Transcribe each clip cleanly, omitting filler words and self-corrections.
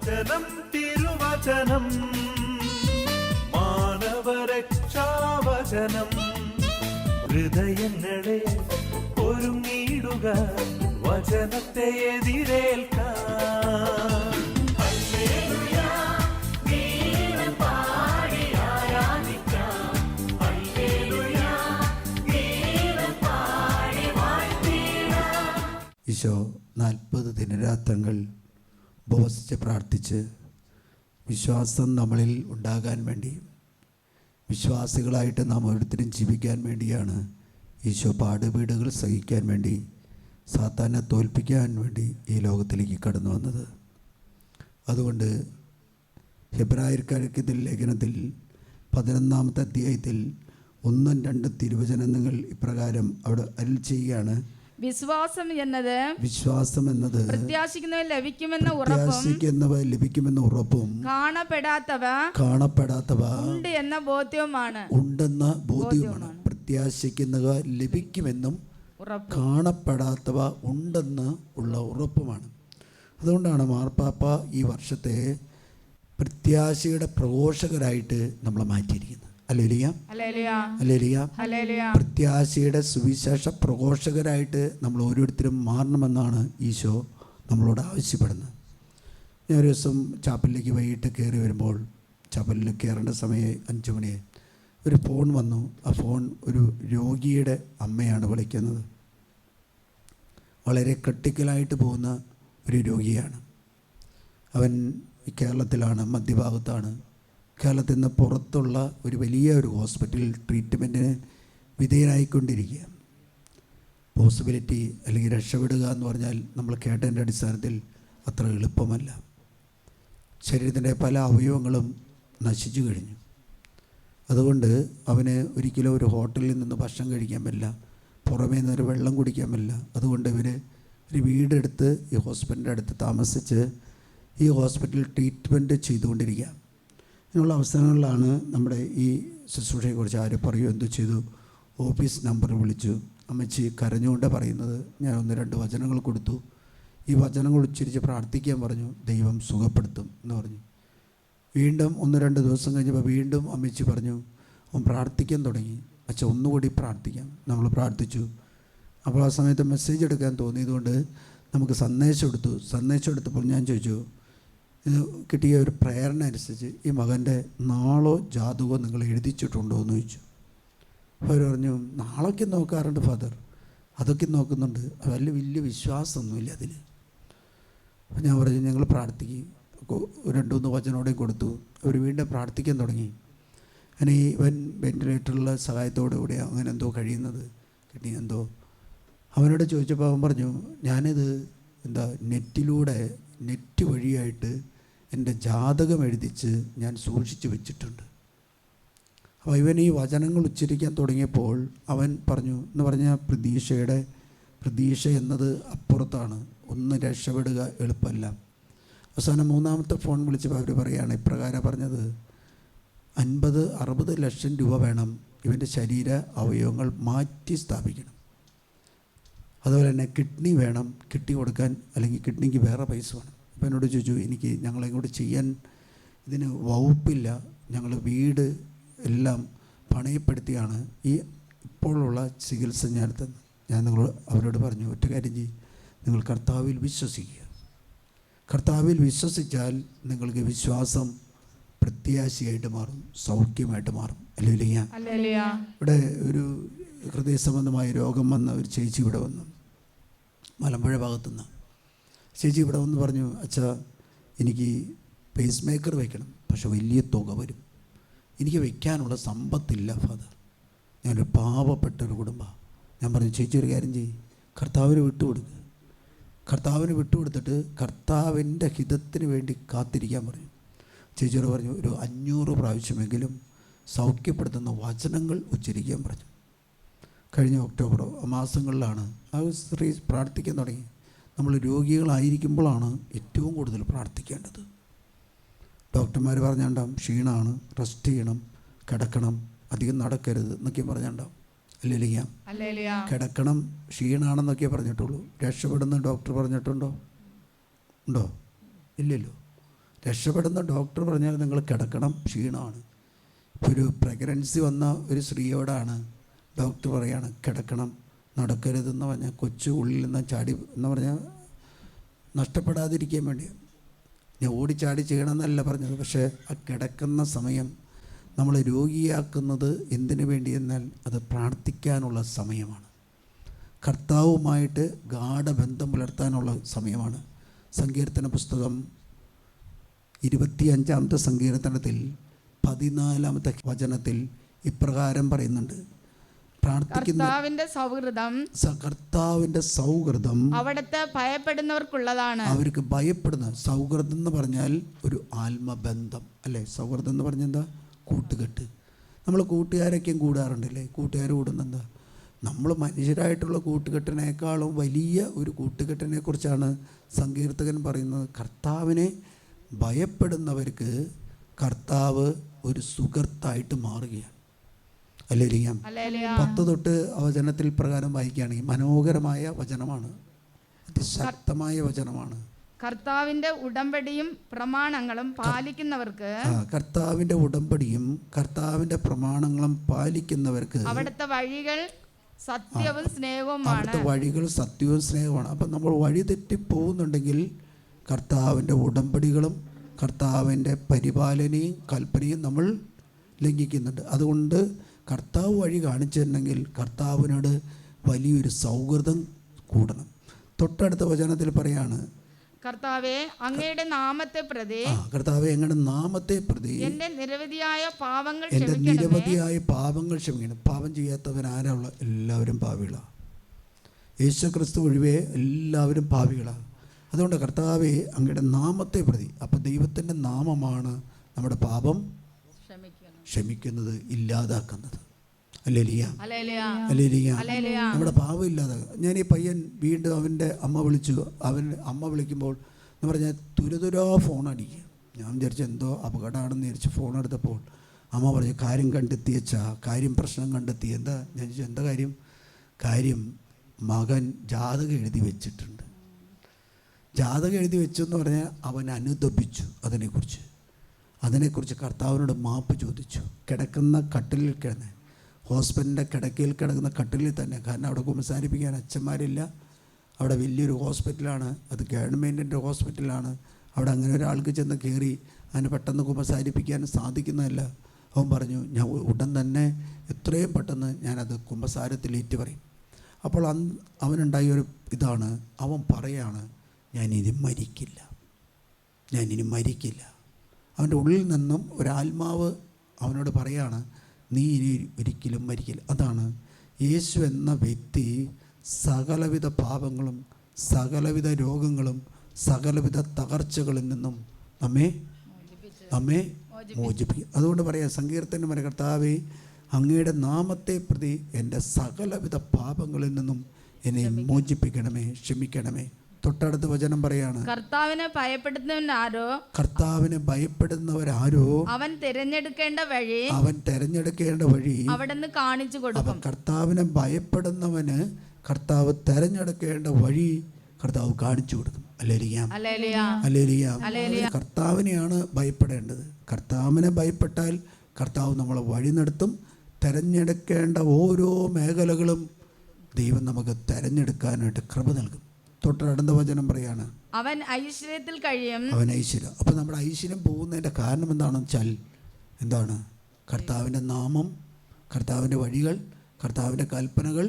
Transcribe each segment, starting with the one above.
വചനം തിരുവചനം മാനവരക്ഷാവചനം. ഹൃദയങ്ങളെ ഒരുങ്ങിയിടുക വചനത്തെ എതിരേൽക്കാൻ. ഈശോ 40 ദിനരാത്രങ്ങൾ ഉപവസിച്ച് പ്രാർത്ഥിച്ച് വിശ്വാസം നമ്മളിൽ ഉണ്ടാകാൻ വേണ്ടി, വിശ്വാസികളായിട്ട് നാം ഓരോരുത്തരും ജീവിക്കാൻ വേണ്ടിയാണ് ഈശോ പാടുപീടുകൾ സഹിക്കാൻ വേണ്ടി, സാത്താനെ തോൽപ്പിക്കാൻ വേണ്ടി ഈ ലോകത്തിലേക്ക് കടന്നു വന്നത്. അതുകൊണ്ട് ഹെബ്രായർക്കാർക്ക് ലേഖനത്തിൽ 11-ാമത്തെ അധ്യായത്തിൽ 1-2 തിരുവചനങ്ങൾ ഇപ്രകാരം അവിടെ അരുൾ ചെയ്യുകയാണ്. വിശ്വാസം എന്നത് പ്രത്യാശിക്കുന്നവ ലഭിക്കുമെന്ന ഉറപ്പും കാണപ്പെടാത്തവ ഉണ്ട് എന്ന ബോധ്യവുമാണ്. പ്രത്യാശിക്കുന്നവ ലഭിക്കുമെന്നും കാണപ്പെടാത്തവ ഉണ്ടെന്ന് ഉള്ള ഉറപ്പുമാണ്. അതുകൊണ്ടാണ് മാർപ്പാപ്പ ഈ വർഷത്തെ പ്രത്യാശയുടെ പ്രഘോഷകരായിട്ട് നമ്മളെ മാറ്റിയിരിക്കുന്നത്. പ്രത്യാശയുടെ സുവിശേഷ പ്രഘോഷകരായിട്ട് നമ്മൾ ഓരോരുത്തരും മാറണമെന്നാണ് ഈശോ നമ്മളോട് ആവശ്യപ്പെടുന്നത്. ഞാൻ ഒരു ദിവസം ചാപ്പലിലേക്ക് വൈകിട്ട് കയറി വരുമ്പോൾ, ചാപ്പലിൽ കയറേണ്ട സമയം 5 മണിയായി, ഒരു ഫോൺ വന്നു. ആ ഫോൺ ഒരു രോഗിയുടെ അമ്മയാണ് വിളിക്കുന്നത്. വളരെ ക്രിട്ടിക്കലായിട്ട് പോകുന്ന ഒരു രോഗിയാണ്. അവൻ കേരളത്തിലാണ്, മധ്യഭാഗത്താണ്. കേരളത്തിൽ നിന്ന് പുറത്തുള്ള ഒരു വലിയ ഹോസ്പിറ്റലിൽ ട്രീറ്റ്മെൻറ്റിന് വിധേയനായിക്കൊണ്ടിരിക്കുക. പോസിബിലിറ്റി അല്ലെങ്കിൽ രക്ഷപ്പെടുക എന്ന് പറഞ്ഞാൽ നമ്മൾ കേട്ടതിൻ്റെ അടിസ്ഥാനത്തിൽ അത്ര എളുപ്പമല്ല. ശരീരത്തിൻ്റെ പല അവയവങ്ങളും നശിച്ചു കഴിഞ്ഞു. അതുകൊണ്ട് അവന് ഒരിക്കലും ഒരു ഹോട്ടലിൽ നിന്ന് ഭക്ഷണം കഴിക്കാൻ പറ്റില്ല, പുറമേ നിന്നൊരു വെള്ളം കുടിക്കാൻ പറ്റില്ല. അതുകൊണ്ട് ഇവർ ഒരു വീടെടുത്ത് ഈ ഹോസ്പിറ്റലിൻ്റെ അടുത്ത് താമസിച്ച് ഈ ഹോസ്പിറ്റലിൽ ട്രീറ്റ്മെൻറ്റ് ചെയ്തുകൊണ്ടിരിക്കുക. ഇങ്ങനെയുള്ള അവസരങ്ങളിലാണ് നമ്മുടെ ഈ ശുശ്രൂഷയെക്കുറിച്ച് ആര് പറയൂ എന്തു ചെയ്തു, ഓഫീസ് നമ്പർ വിളിച്ചു. അമ്മച്ചി കരഞ്ഞുകൊണ്ട് പറയുന്നത്, ഞാൻ 1-2 വചനങ്ങൾ കൊടുത്തു. ഈ വചനങ്ങൾ ഉച്ചരിച്ച് പ്രാർത്ഥിക്കാൻ പറഞ്ഞു, ദൈവം സുഖപ്പെടുത്തും എന്ന് പറഞ്ഞു. വീണ്ടും 1-2 ദിവസം കഴിഞ്ഞപ്പോൾ വീണ്ടും അമ്മച്ചി പറഞ്ഞു, അവൻ പ്രാർത്ഥിക്കാൻ തുടങ്ങി. അച്ഛ ഒന്നുകൂടി പ്രാർത്ഥിക്കാം. നമ്മൾ പ്രാർത്ഥിച്ചു. അപ്പോൾ ആ സമയത്ത് മെസ്സേജ് എടുക്കാൻ തോന്നിയതുകൊണ്ട് നമുക്ക് സന്ദേശം എടുത്തപ്പോൾ ഞാൻ ചോദിച്ചു, ഇത് കിട്ടിയ ഒരു പ്രേരണ അനുസരിച്ച് ഈ മകൻ്റെ നാളോ ജാതകമോ നിങ്ങൾ എഴുതിച്ചിട്ടുണ്ടോ എന്ന് ചോദിച്ചു. അവർ പറഞ്ഞു, നാളൊക്കെ നോക്കാറുണ്ട് ഫാദർ, അതൊക്കെ നോക്കുന്നുണ്ട്, വലിയ വിശ്വാസമൊന്നുമില്ല അതിൽ. അപ്പോൾ ഞാൻ പറഞ്ഞു, ഞങ്ങൾ പ്രാർത്ഥിക്കും. 2-3 വചനോടെയും കൊടുത്തു. അവർ വീണ്ടും പ്രാർത്ഥിക്കാൻ തുടങ്ങി. അങ്ങനെ ഇവൻ വെൻറ്റിലേറ്ററിലുള്ള സഹായത്തോടുകൂടി അങ്ങനെ എന്തോ കഴിയുന്നത് കിട്ടി. അവനോട് ചോദിച്ചപ്പോൾ അവൻ പറഞ്ഞു, ഞാനിത് നെറ്റ് വഴിയായിട്ട് എൻ്റെ ജാതകം എഴുതിച്ച് ഞാൻ സൂക്ഷിച്ച് വെച്ചിട്ടുണ്ട്. അപ്പോൾ ഇവൻ ഈ വചനങ്ങൾ ഉച്ചരിക്കാൻ തുടങ്ങിയപ്പോൾ അവൻ പറഞ്ഞു എന്ന് പറഞ്ഞാൽ പ്രതീക്ഷ എന്നത് അപ്പുറത്താണ്, ഒന്ന് രക്ഷപ്പെടുക എളുപ്പമല്ല. അവസാനം 3-ാമത്തെ ഫോൺ വിളിച്ചപ്പോൾ അവർ പറയുകയാണ്, ഇപ്രകാരം പറഞ്ഞത് 50-60 ലക്ഷം രൂപ വേണം ഇവൻ്റെ ശരീര അവയവങ്ങൾ മാറ്റി സ്ഥാപിക്കണം. അതുപോലെ തന്നെ കിഡ്നി വേണം, കിഡ്നി കൊടുക്കാൻ, അല്ലെങ്കിൽ കിഡ്നിക്ക് വേറെ പൈസ വേണം. അപ്പോൾ എന്നോട് ചോദിച്ചു, ഞങ്ങളെ കൂടെ ചെയ്യാൻ ഇതിന് വകുപ്പില്ല, ഞങ്ങൾ വീട് എല്ലാം പണയപ്പെടുത്തിയാണ് ഈ ഇപ്പോഴുള്ള ചികിത്സ ഞാൻ അവരോട് പറഞ്ഞു, ഒറ്റ കാര്യം ചെയ്യും, നിങ്ങൾ കർത്താവിൽ വിശ്വസിക്കുക. കർത്താവിൽ വിശ്വസിച്ചാൽ നിങ്ങൾക്ക് വിശ്വാസം പ്രത്യാശയായിട്ട് മാറും, സൗഖ്യമായിട്ട് മാറും. അല്ലേലൂയ. ഇവിടെ ഒരു ഹൃദയ സംബന്ധമായ രോഗം വന്ന ഒരു ചേച്ചി ഇവിടെ വന്നു, മലമ്പുഴ ഭാഗത്തുനിന്ന്. ചേച്ചി ഇവിടെ വന്ന് പറഞ്ഞു, അച്ഛാ എനിക്ക് പേസ് മേക്കർ വയ്ക്കണം, പക്ഷെ വലിയ തുക വരും, എനിക്ക് വയ്ക്കാനുള്ള സമ്പത്തില്ല ഫാദർ, ഞാനൊരു പാവപ്പെട്ടൊരു കുടുംബമാണ്. ഞാൻ പറഞ്ഞു, ചേച്ചി ഒരു കാര്യം ചെയ്യും, കർത്താവിന് വിട്ടുകൊടുത്തിട്ട് കർത്താവിൻ്റെ ഹിതത്തിന് വേണ്ടി കാത്തിരിക്കാൻ പറഞ്ഞു. ചേച്ചിയോട് പറഞ്ഞു, ഒരു 500 പ്രാവശ്യമെങ്കിലും സൗഖ്യപ്പെടുത്തുന്ന വചനങ്ങൾ ഉച്ചരിക്കാൻ പറഞ്ഞു. കഴിഞ്ഞ ഒക്ടോബർ മാസങ്ങളിലാണ് ആ സ്ത്രീ പ്രാർത്ഥിക്കാൻ തുടങ്ങി. നമ്മൾ രോഗികളായിരിക്കുമ്പോഴാണ് ഏറ്റവും കൂടുതൽ പ്രാർത്ഥിക്കേണ്ടത്. ഡോക്ടർമാർ പറഞ്ഞുണ്ടാവും, ക്ഷീണമാണ്, റെസ്റ്റ് ചെയ്യണം, കിടക്കണം, അധികം നടക്കരുത് എന്നൊക്കെ പറഞ്ഞുണ്ടാവും. അല്ലേലിയ. കിടക്കണം, ക്ഷീണാണെന്നൊക്കെ പറഞ്ഞിട്ടുള്ളൂ. രക്ഷപ്പെടുന്ന ഡോക്ടർ പറഞ്ഞിട്ടുണ്ടോ? ഉണ്ടോ? ഇല്ലല്ലോ. രക്ഷപ്പെടുന്ന ഡോക്ടർ പറഞ്ഞാൽ നിങ്ങൾ കിടക്കണം, ക്ഷീണമാണ്. ഇപ്പോൾ ഒരു പ്രഗ്നൻസി വന്ന ഒരു സ്ത്രീയോടാണ് ഡോക്ടർ പറയാണ് കിടക്കണം, നടക്കരുതെന്ന് പറഞ്ഞാൽ കൊച്ചു ഉള്ളിൽ നിന്ന് ചാടി എന്ന് പറഞ്ഞാൽ നഷ്ടപ്പെടാതിരിക്കാൻ വേണ്ടി ഞാൻ ഓടിച്ചാടി ചെയ്യണമെന്നല്ല പറഞ്ഞത്. പക്ഷേ ആ കിടക്കുന്ന സമയം നമ്മൾ രോഗിയാക്കുന്നത് എന്തിനു വേണ്ടി എന്നാൽ അത് പ്രാർത്ഥിക്കാനുള്ള സമയമാണ്, കർത്താവുമായിട്ട് ഗാഢബന്ധം പുലർത്താനുള്ള സമയമാണ്. സങ്കീർത്തന പുസ്തകം 25-ാമത്തെ സങ്കീർത്തനത്തിൽ 14-ാമത്തെ വചനത്തിൽ ഇപ്രകാരം പറയുന്നുണ്ട്, കർത്താവിന്റെ സൗഹൃദം അവിടുത്തെ ഭയപ്പെടുന്നവർക്കുള്ളതാണ്. അവർക്ക് ഭയപ്പെടുന്ന സൗഹൃദം എന്ന് പറഞ്ഞാൽ ഒരു ആത്മബന്ധം അല്ലേ. സൗഹൃദം എന്ന് പറഞ്ഞാൽ എന്താ? കൂട്ടുകെട്ട്. നമ്മൾ കൂട്ടുകാരൊക്കെയും കൂടാറുണ്ടല്ലേ. കൂട്ടുകാർ കൂടുന്നെന്താ? നമ്മൾ മനുഷ്യരായിട്ടുള്ള കൂട്ടുകെട്ടിനേക്കാളും വലിയ ഒരു കൂട്ടുകെട്ടിനെ കുറിച്ചാണ് സങ്കീർത്തകൻ പറയുന്നത്. കർത്താവിനെ ഭയപ്പെടുന്നവർക്ക് കർത്താവ് ഒരു സുഹൃത്തായിട്ട് മാറുകയാണ്. ഹല്ലേലൂയ. 10 തൊട്ട് വചനത്തിൽ പ്രകാരം വായിക്കുകയാണെങ്കിൽ മനോഹരമായ വചനമാണ്, അതിശക്തമായ വചനമാണ്. കർത്താവിന്റെ ഉടമ്പടിയും പ്രമാണങ്ങളും പാലിക്കുന്നവർക്ക്, കർത്താവിന്റെ ഉടമ്പടിയും കർത്താവിന്റെ പ്രമാണങ്ങളും പാലിക്കുന്നവർക്ക് അവിടുത്തെ വഴികൾ സത്യവും സ്നേഹവുമാണ്. അവിടുത്തെ വഴികൾ സത്യവും സ്നേഹവുമാണ്. അപ്പം നമ്മൾ വഴി തെറ്റിപ്പോകുന്നുണ്ടെങ്കിൽ കർത്താവിൻ്റെ ഉടമ്പടികളും കർത്താവിൻ്റെ പരിപാലനയും കൽപ്പനയും നമ്മൾ ലംഘിക്കുന്നുണ്ട്. അതുകൊണ്ട് കർത്താവ് വഴി കാണിച്ചിട്ടുണ്ടെങ്കിൽ കർത്താവിനോട് വലിയൊരു സൗഹൃദം കൂടണം. തൊട്ടടുത്ത വചനത്തിൽ പറയാണ്, കർത്താവേ അങ്ങയുടെ നാമത്തെ പ്രതി, കർത്താവേ അങ്ങയുടെ നാമത്തെ പ്രതി എൻ്റെ നിരവധിയായ പാപങ്ങൾ ക്ഷമിക്കണം. പാപം ചെയ്യാത്തവൻ ആരാള്ള? എല്ലാവരും പാപികളാണ്. യേശുക്രിസ്തു ഒഴിവേ എല്ലാവരും പാപികളാണ്. അതുകൊണ്ട് കർത്താവേ അങ്ങയുടെ നാമത്തെ പ്രതി, അപ്പം ദൈവത്തിൻ്റെ നാമമാണ് നമ്മുടെ പാപം ക്ഷമിക്കുന്നത്, ഇല്ലാതാക്കുന്നത്. Hallelujah, hallelujah. നമ്മുടെ പാപം ഇല്ലാതാക്കുക. ഞാൻ ഈ പയ്യൻ വീണ്ടും അവൻ്റെ അമ്മ വിളിച്ചു. അമ്മ വിളിക്കുമ്പോൾ എന്ന് പറഞ്ഞാൽ തുരുതുരാ ഫോൺ അടിക്കുക. ഞാൻ വിചാരിച്ചു എന്തോ അപകടമാണെന്ന് വിചാരിച്ച് ഫോൺ എടുത്തപ്പോൾ അമ്മ പറഞ്ഞു കാര്യം പ്രശ്നം കണ്ടെത്തി. എന്താ? ഞാൻ ചോദിച്ചു എന്താ കാര്യം? മകൻ ജാതകം എഴുതി വെച്ചിട്ടുണ്ട്. ജാതകം എഴുതി വെച്ചു എന്ന് പറഞ്ഞാൽ അവൻ അനുതപിച്ചു. അതിനെക്കുറിച്ച് കർത്താവിനോട് മാപ്പ് ചോദിച്ചു. കിടക്കുന്ന കട്ടിലിൽ കിടന്ന്, ഹോസ്പിറ്റലിൻ്റെ കിടക്കയിൽ കിടക്കുന്ന കട്ടിലിൽ തന്നെ. കാരണം അവിടെ കുമ്പസാരിപ്പിക്കാൻ അച്ഛന്മാരില്ല. അവിടെ വലിയൊരു ഹോസ്പിറ്റലാണ്, അത് ഗവൺമെൻറ്റിൻ്റെ ഹോസ്പിറ്റലാണ്. അവിടെ അങ്ങനെ ഒരാൾക്ക് ചെന്ന് കയറി അതിന് പെട്ടെന്ന് കുമ്പസാരിപ്പിക്കാൻ സാധിക്കുന്നതല്ല. അവൻ പറഞ്ഞു ഞാൻ ഉടൻ തന്നെ എത്രയും പെട്ടെന്ന് ഞാനത് കുമ്പസാരത്തിൽ ഏറ്റുപറയും. അപ്പോൾ അവനുണ്ടായ ഒരു ഇതാണ്, അവൻ പറയാണ് ഞാനിനി മരിക്കില്ല. അവൻ്റെ ഉള്ളിൽ നിന്നും ഒരാത്മാവ് അവനോട് പറയാണ് നീ ഇനി ഒരിക്കലും മരിക്കില്ല. അതാണ് യേശു എന്ന വ്യക്തി സകലവിധ പാപങ്ങളും സകലവിധ രോഗങ്ങളും സകലവിധ തകർച്ചകളിൽ നിന്നും നമ്മെ മോചിപ്പിക്കും. അതുകൊണ്ട് പറയാം സങ്കീർത്തനം വരെ, കർത്താവേ അങ്ങയുടെ നാമത്തെ പ്രതി എൻ്റെ സകലവിധ പാപങ്ങളിൽ നിന്നും എന്നെ മോചിപ്പിക്കണമേ, ക്ഷമിക്കണമേ. തൊട്ടടുത്ത വചനം പറയാണ്, കർത്താവിനെ ഭയപ്പെടുന്നവരാരോ അവൻ തിരഞ്ഞെടുക്കേണ്ട വഴി അവിടുന്ന് കാണിച്ചു കൊടുക്കും. കർത്താവിനെ ഭയപ്പെടുന്നവന് കർത്താവ് തിരഞ്ഞെടുക്കേണ്ട വഴി കർത്താവ് കാണിച്ചു കൊടുക്കും. ഹല്ലേലൂയ. കർത്താവിനെയാണ് ഭയപ്പെടേണ്ടത്. കർത്താവിനെ ഭയപ്പെട്ടാൽ കർത്താവ് നമ്മളെ വഴി നടത്തും. തിരഞ്ഞെടുക്കേണ്ട ഓരോ മേഖലകളും ദൈവം നമുക്ക് തിരഞ്ഞെടുക്കാനായിട്ട് കൃപ നൽകും. തൊട്ടടുത്ത വചനം പറയാണ്, അവൻ ഐശ്വര്യത്തിൽ കഴിയും. ഐശ്വര്യം. അപ്പം നമ്മുടെ ഐശ്വര്യം പോകുന്നതിൻ്റെ കാരണം എന്താണെന്ന് വെച്ചാൽ എന്താണ്? കർത്താവിൻ്റെ നാമം, കർത്താവിൻ്റെ വഴികൾ, കർത്താവിൻ്റെ കൽപ്പനകൾ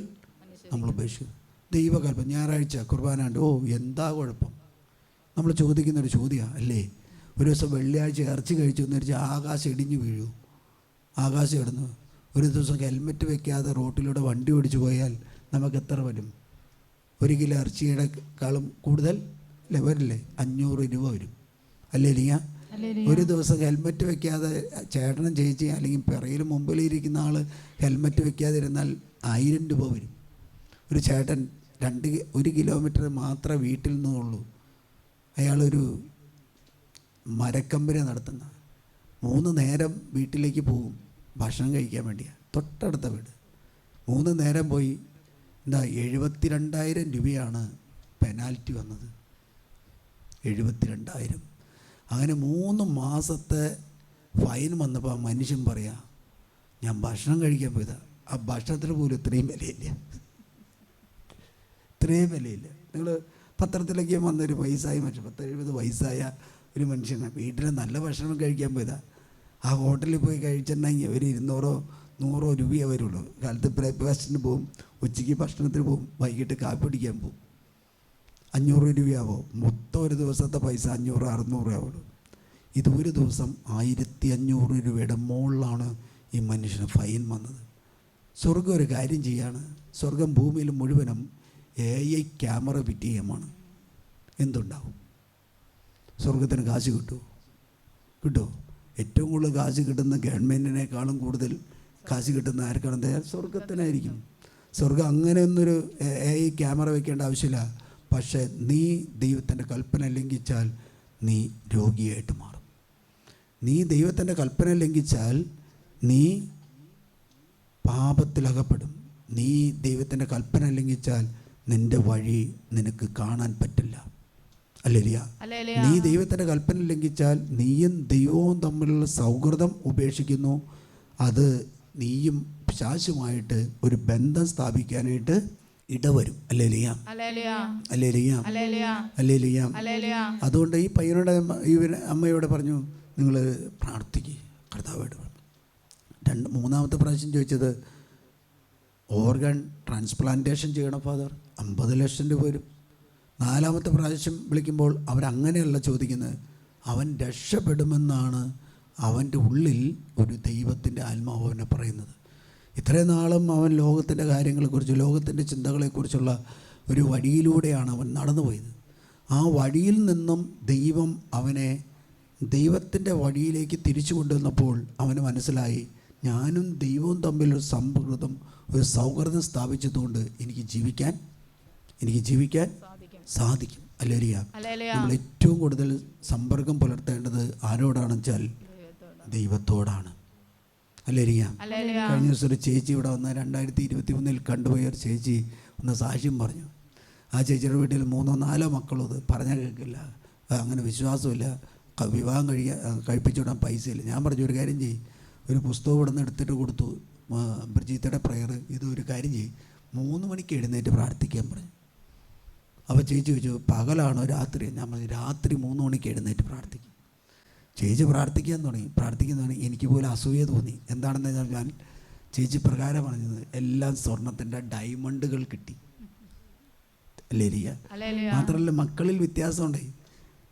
നമ്മൾ ഉപേക്ഷിക്കും. ദൈവകൽപ്പന. ഞായറാഴ്ച കുർബാനാണ്ട്, എന്താ കുഴപ്പം? നമ്മൾ ചോദിക്കുന്നൊരു ചോദ്യമാണ് അല്ലേ. ഒരു ദിവസം വെള്ളിയാഴ്ച ഇറച്ചി കഴിച്ചു എന്ന് വെച്ചാൽ ആകാശം ഇടിഞ്ഞു വീഴൂ. ആകാശം ഇടുന്നു. ഒരു ദിവസം ഹെൽമെറ്റ് വെക്കാതെ റോട്ടിലൂടെ വണ്ടി ഓടിച്ചു പോയാൽ നമുക്ക് എത്ര വരും? 1 കിലോ ഇറച്ചിയുടെക്കാളും കൂടുതൽ വരില്ലേ? 500 രൂപ വരും അല്ലേ ലിയ? ഒരു ദിവസം ഹെൽമെറ്റ് വെക്കാതെ ചേട്ടനും ചേച്ചി അല്ലെങ്കിൽ പിറയിൽ മുമ്പിലിരിക്കുന്ന ആൾ ഹെൽമെറ്റ് വെക്കാതെ ഇരുന്നാൽ 1000 രൂപ വരും. ഒരു ചേട്ടൻ 1 കിലോമീറ്റർ മാത്രമേ വീട്ടിൽ നിന്നുള്ളൂ. അയാളൊരു മരക്കമ്പനി നടത്തുന്ന 3 നേരം വീട്ടിലേക്ക് പോകും ഭക്ഷണം കഴിക്കാൻ വേണ്ടിയാണ്. തൊട്ടടുത്ത വീട് 3 നേരം പോയി 72,000 രൂപയാണ് പെനാൽറ്റി വന്നത്. 72,000. അങ്ങനെ 3 മാസത്തെ ഫൈൻ വന്നപ്പോൾ ആ മനുഷ്യൻ പറയാ, ഞാൻ ഭക്ഷണം കഴിക്കാൻ പോയതാ, ആ ഭക്ഷണത്തിന് പോലും ഇത്രയും വിലയില്ല, ഇത്രയും വിലയില്ല. നിങ്ങൾ പത്രത്തിലൊക്കെ വന്നൊരു വയസ്സായി മനുഷ്യൻ, 70 വയസ്സായ ഒരു മനുഷ്യനാണ്, വീട്ടിൽ നല്ല ഭക്ഷണം കഴിക്കാൻ പോയതാ. ആ ഹോട്ടലിൽ പോയി കഴിച്ചിട്ടുണ്ടെങ്കിൽ ഒരു 200-100 രൂപയേ വരുള്ളൂ. കാലത്ത് ബ്രേക്ക്ഫാസ്റ്റിന് പോവും, ഉച്ചയ്ക്ക് ഭക്ഷണത്തിന് പോവും, വൈകിട്ട് കാപ്പി പിടിക്കാൻ പോവും. 500 രൂപയാവോ? മൊത്തം ഒരു ദിവസത്തെ പൈസ 500-600 ആവുള്ളൂ. ഇത് ഒരു ദിവസം 1500 രൂപയുടെ മുകളിലാണ് ഈ മനുഷ്യന് ഫൈൻ വന്നത്. സ്വർഗം ഒരു കാര്യം ചെയ്യാണ്, സ്വർഗം ഭൂമിയിൽ മുഴുവനും AI ക്യാമറ ഫിറ്റ് ചെയ്യുമാണ്. എന്തുണ്ടാവും? സ്വർഗത്തിന് കാശ് കിട്ടുമോ? ഏറ്റവും കൂടുതൽ കാശ് കിട്ടുന്ന ഗവൺമെൻറ്റിനേക്കാളും കൂടുതൽ കാശ് കിട്ടുന്ന ആർക്കാണെന്ന് സ്വർഗത്തിനായിരിക്കും. സ്വർഗം അങ്ങനെയൊന്നൊരു AI ക്യാമറ വയ്ക്കേണ്ട ആവശ്യമില്ല. പക്ഷേ നീ ദൈവത്തിൻ്റെ കൽപ്പന ലംഘിച്ചാൽ നീ രോഗിയായിട്ട് മാറും. നീ ദൈവത്തിൻ്റെ കൽപ്പന ലംഘിച്ചാൽ നീ പാപത്തിലകപ്പെടും. നീ ദൈവത്തിൻ്റെ കൽപ്പന ലംഘിച്ചാൽ നിൻ്റെ വഴി നിനക്ക് കാണാൻ പറ്റില്ല. ഹല്ലേലൂയ. നീ ദൈവത്തിൻ്റെ കൽപ്പന ലംഘിച്ചാൽ നീയും ദൈവവും തമ്മിലുള്ള സൗഹൃദം ഉപേക്ഷിക്കുന്നു. അത് നീയും പിശാചുമായിട്ട് ഒരു ബന്ധം സ്ഥാപിക്കാനായിട്ട് ഇടവരും. Hallelujah, hallelujah, hallelujah. അതുകൊണ്ട് ഈ പയ്യനോട് അമ്മയോട് പറഞ്ഞു, നിങ്ങൾ പ്രാർത്ഥിക്കുക കർത്താവായിട്ട്. മൂന്നാമത്തെ പ്രാവശ്യം ചോദിച്ചത് ഓർഗൻ ട്രാൻസ്പ്ലാന്റേഷൻ ചെയ്യണം ഫാദർ, 50 ലക്ഷം രൂപ വരും. 4ാമത്തെ പ്രാവശ്യം വിളിക്കുമ്പോൾ അവരങ്ങനെയല്ല ചോദിക്കുന്നത്, അവൻ രക്ഷപ്പെടുമെന്നാണ് അവൻ്റെ ഉള്ളിൽ ഒരു ദൈവത്തിൻ്റെ ആത്മാവ് അവനെ പറയുന്നത്. ഇത്രയും നാളും അവൻ ലോകത്തിൻ്റെ കാര്യങ്ങളെക്കുറിച്ച്, ലോകത്തിൻ്റെ ചിന്തകളെക്കുറിച്ചുള്ള ഒരു വഴിയിലൂടെയാണ് അവൻ നടന്നു പോയത്. ആ വഴിയിൽ നിന്നും ദൈവം അവനെ ദൈവത്തിൻ്റെ വഴിയിലേക്ക് തിരിച്ചു കൊണ്ടുവന്നപ്പോൾ അവന് മനസ്സിലായി, ഞാനും ദൈവവും തമ്മിൽ ഒരു സൗഹൃദം സ്ഥാപിച്ചതുകൊണ്ട് എനിക്ക് ജീവിക്കാൻ സാധിക്കും. ഹല്ലേലൂയ. നമ്മൾ ഏറ്റവും കൂടുതൽ സമ്പർക്കം പുലർത്തേണ്ടത് ആരോടാണെന്ന് വെച്ചാൽ ദൈവത്തോടാണ്. ഹല്ലേലൂയ. കഴിഞ്ഞ ദിവസം ഒരു ചേച്ചി ഇവിടെ വന്ന 2023 കണ്ടുപോയ ഒരു ചേച്ചി ഒന്ന് സാക്ഷ്യം പറഞ്ഞു. ആ ചേച്ചിയുടെ വീട്ടിൽ 3-4 മക്കളും പറഞ്ഞാൽ കേൾക്കില്ല, അങ്ങനെ വിശ്വാസമില്ല, വിവാഹം കഴിപ്പിച്ചു വിടാൻ പൈസയില്ല. ഞാൻ പറഞ്ഞു, ഒരു കാര്യം ചെയ്യും, ഒരു പുസ്തകം ഇവിടെ നിന്ന് എടുത്തിട്ട് കൊടുത്തു, ബ്രിജീത്തയുടെ പ്രയർ, ഇതൊരു കാര്യം ചെയ്യും, 3 മണിക്ക് എഴുന്നേറ്റ് പ്രാർത്ഥിക്കാൻ പറഞ്ഞു. അപ്പോൾ ചേച്ചി ചോദിച്ചു, പകലാണോ രാത്രി? ഞാൻ പറഞ്ഞു, രാത്രി 3 മണിക്ക് എഴുന്നേറ്റ് പ്രാർത്ഥിക്കും. ചേച്ചി പ്രാർത്ഥിക്കാൻ തുടങ്ങി. എനിക്ക് പോലും അസൂയ തോന്നി. എന്താണെന്ന് ഞാൻ ചേച്ചി പ്രകാരം പറഞ്ഞത്, എല്ലാം സ്വർണത്തിൻ്റെ ഡയമണ്ടുകൾ കിട്ടി. ഹല്ലേലൂയ. മാത്രമല്ല മക്കളിൽ വ്യത്യാസമുണ്ട്.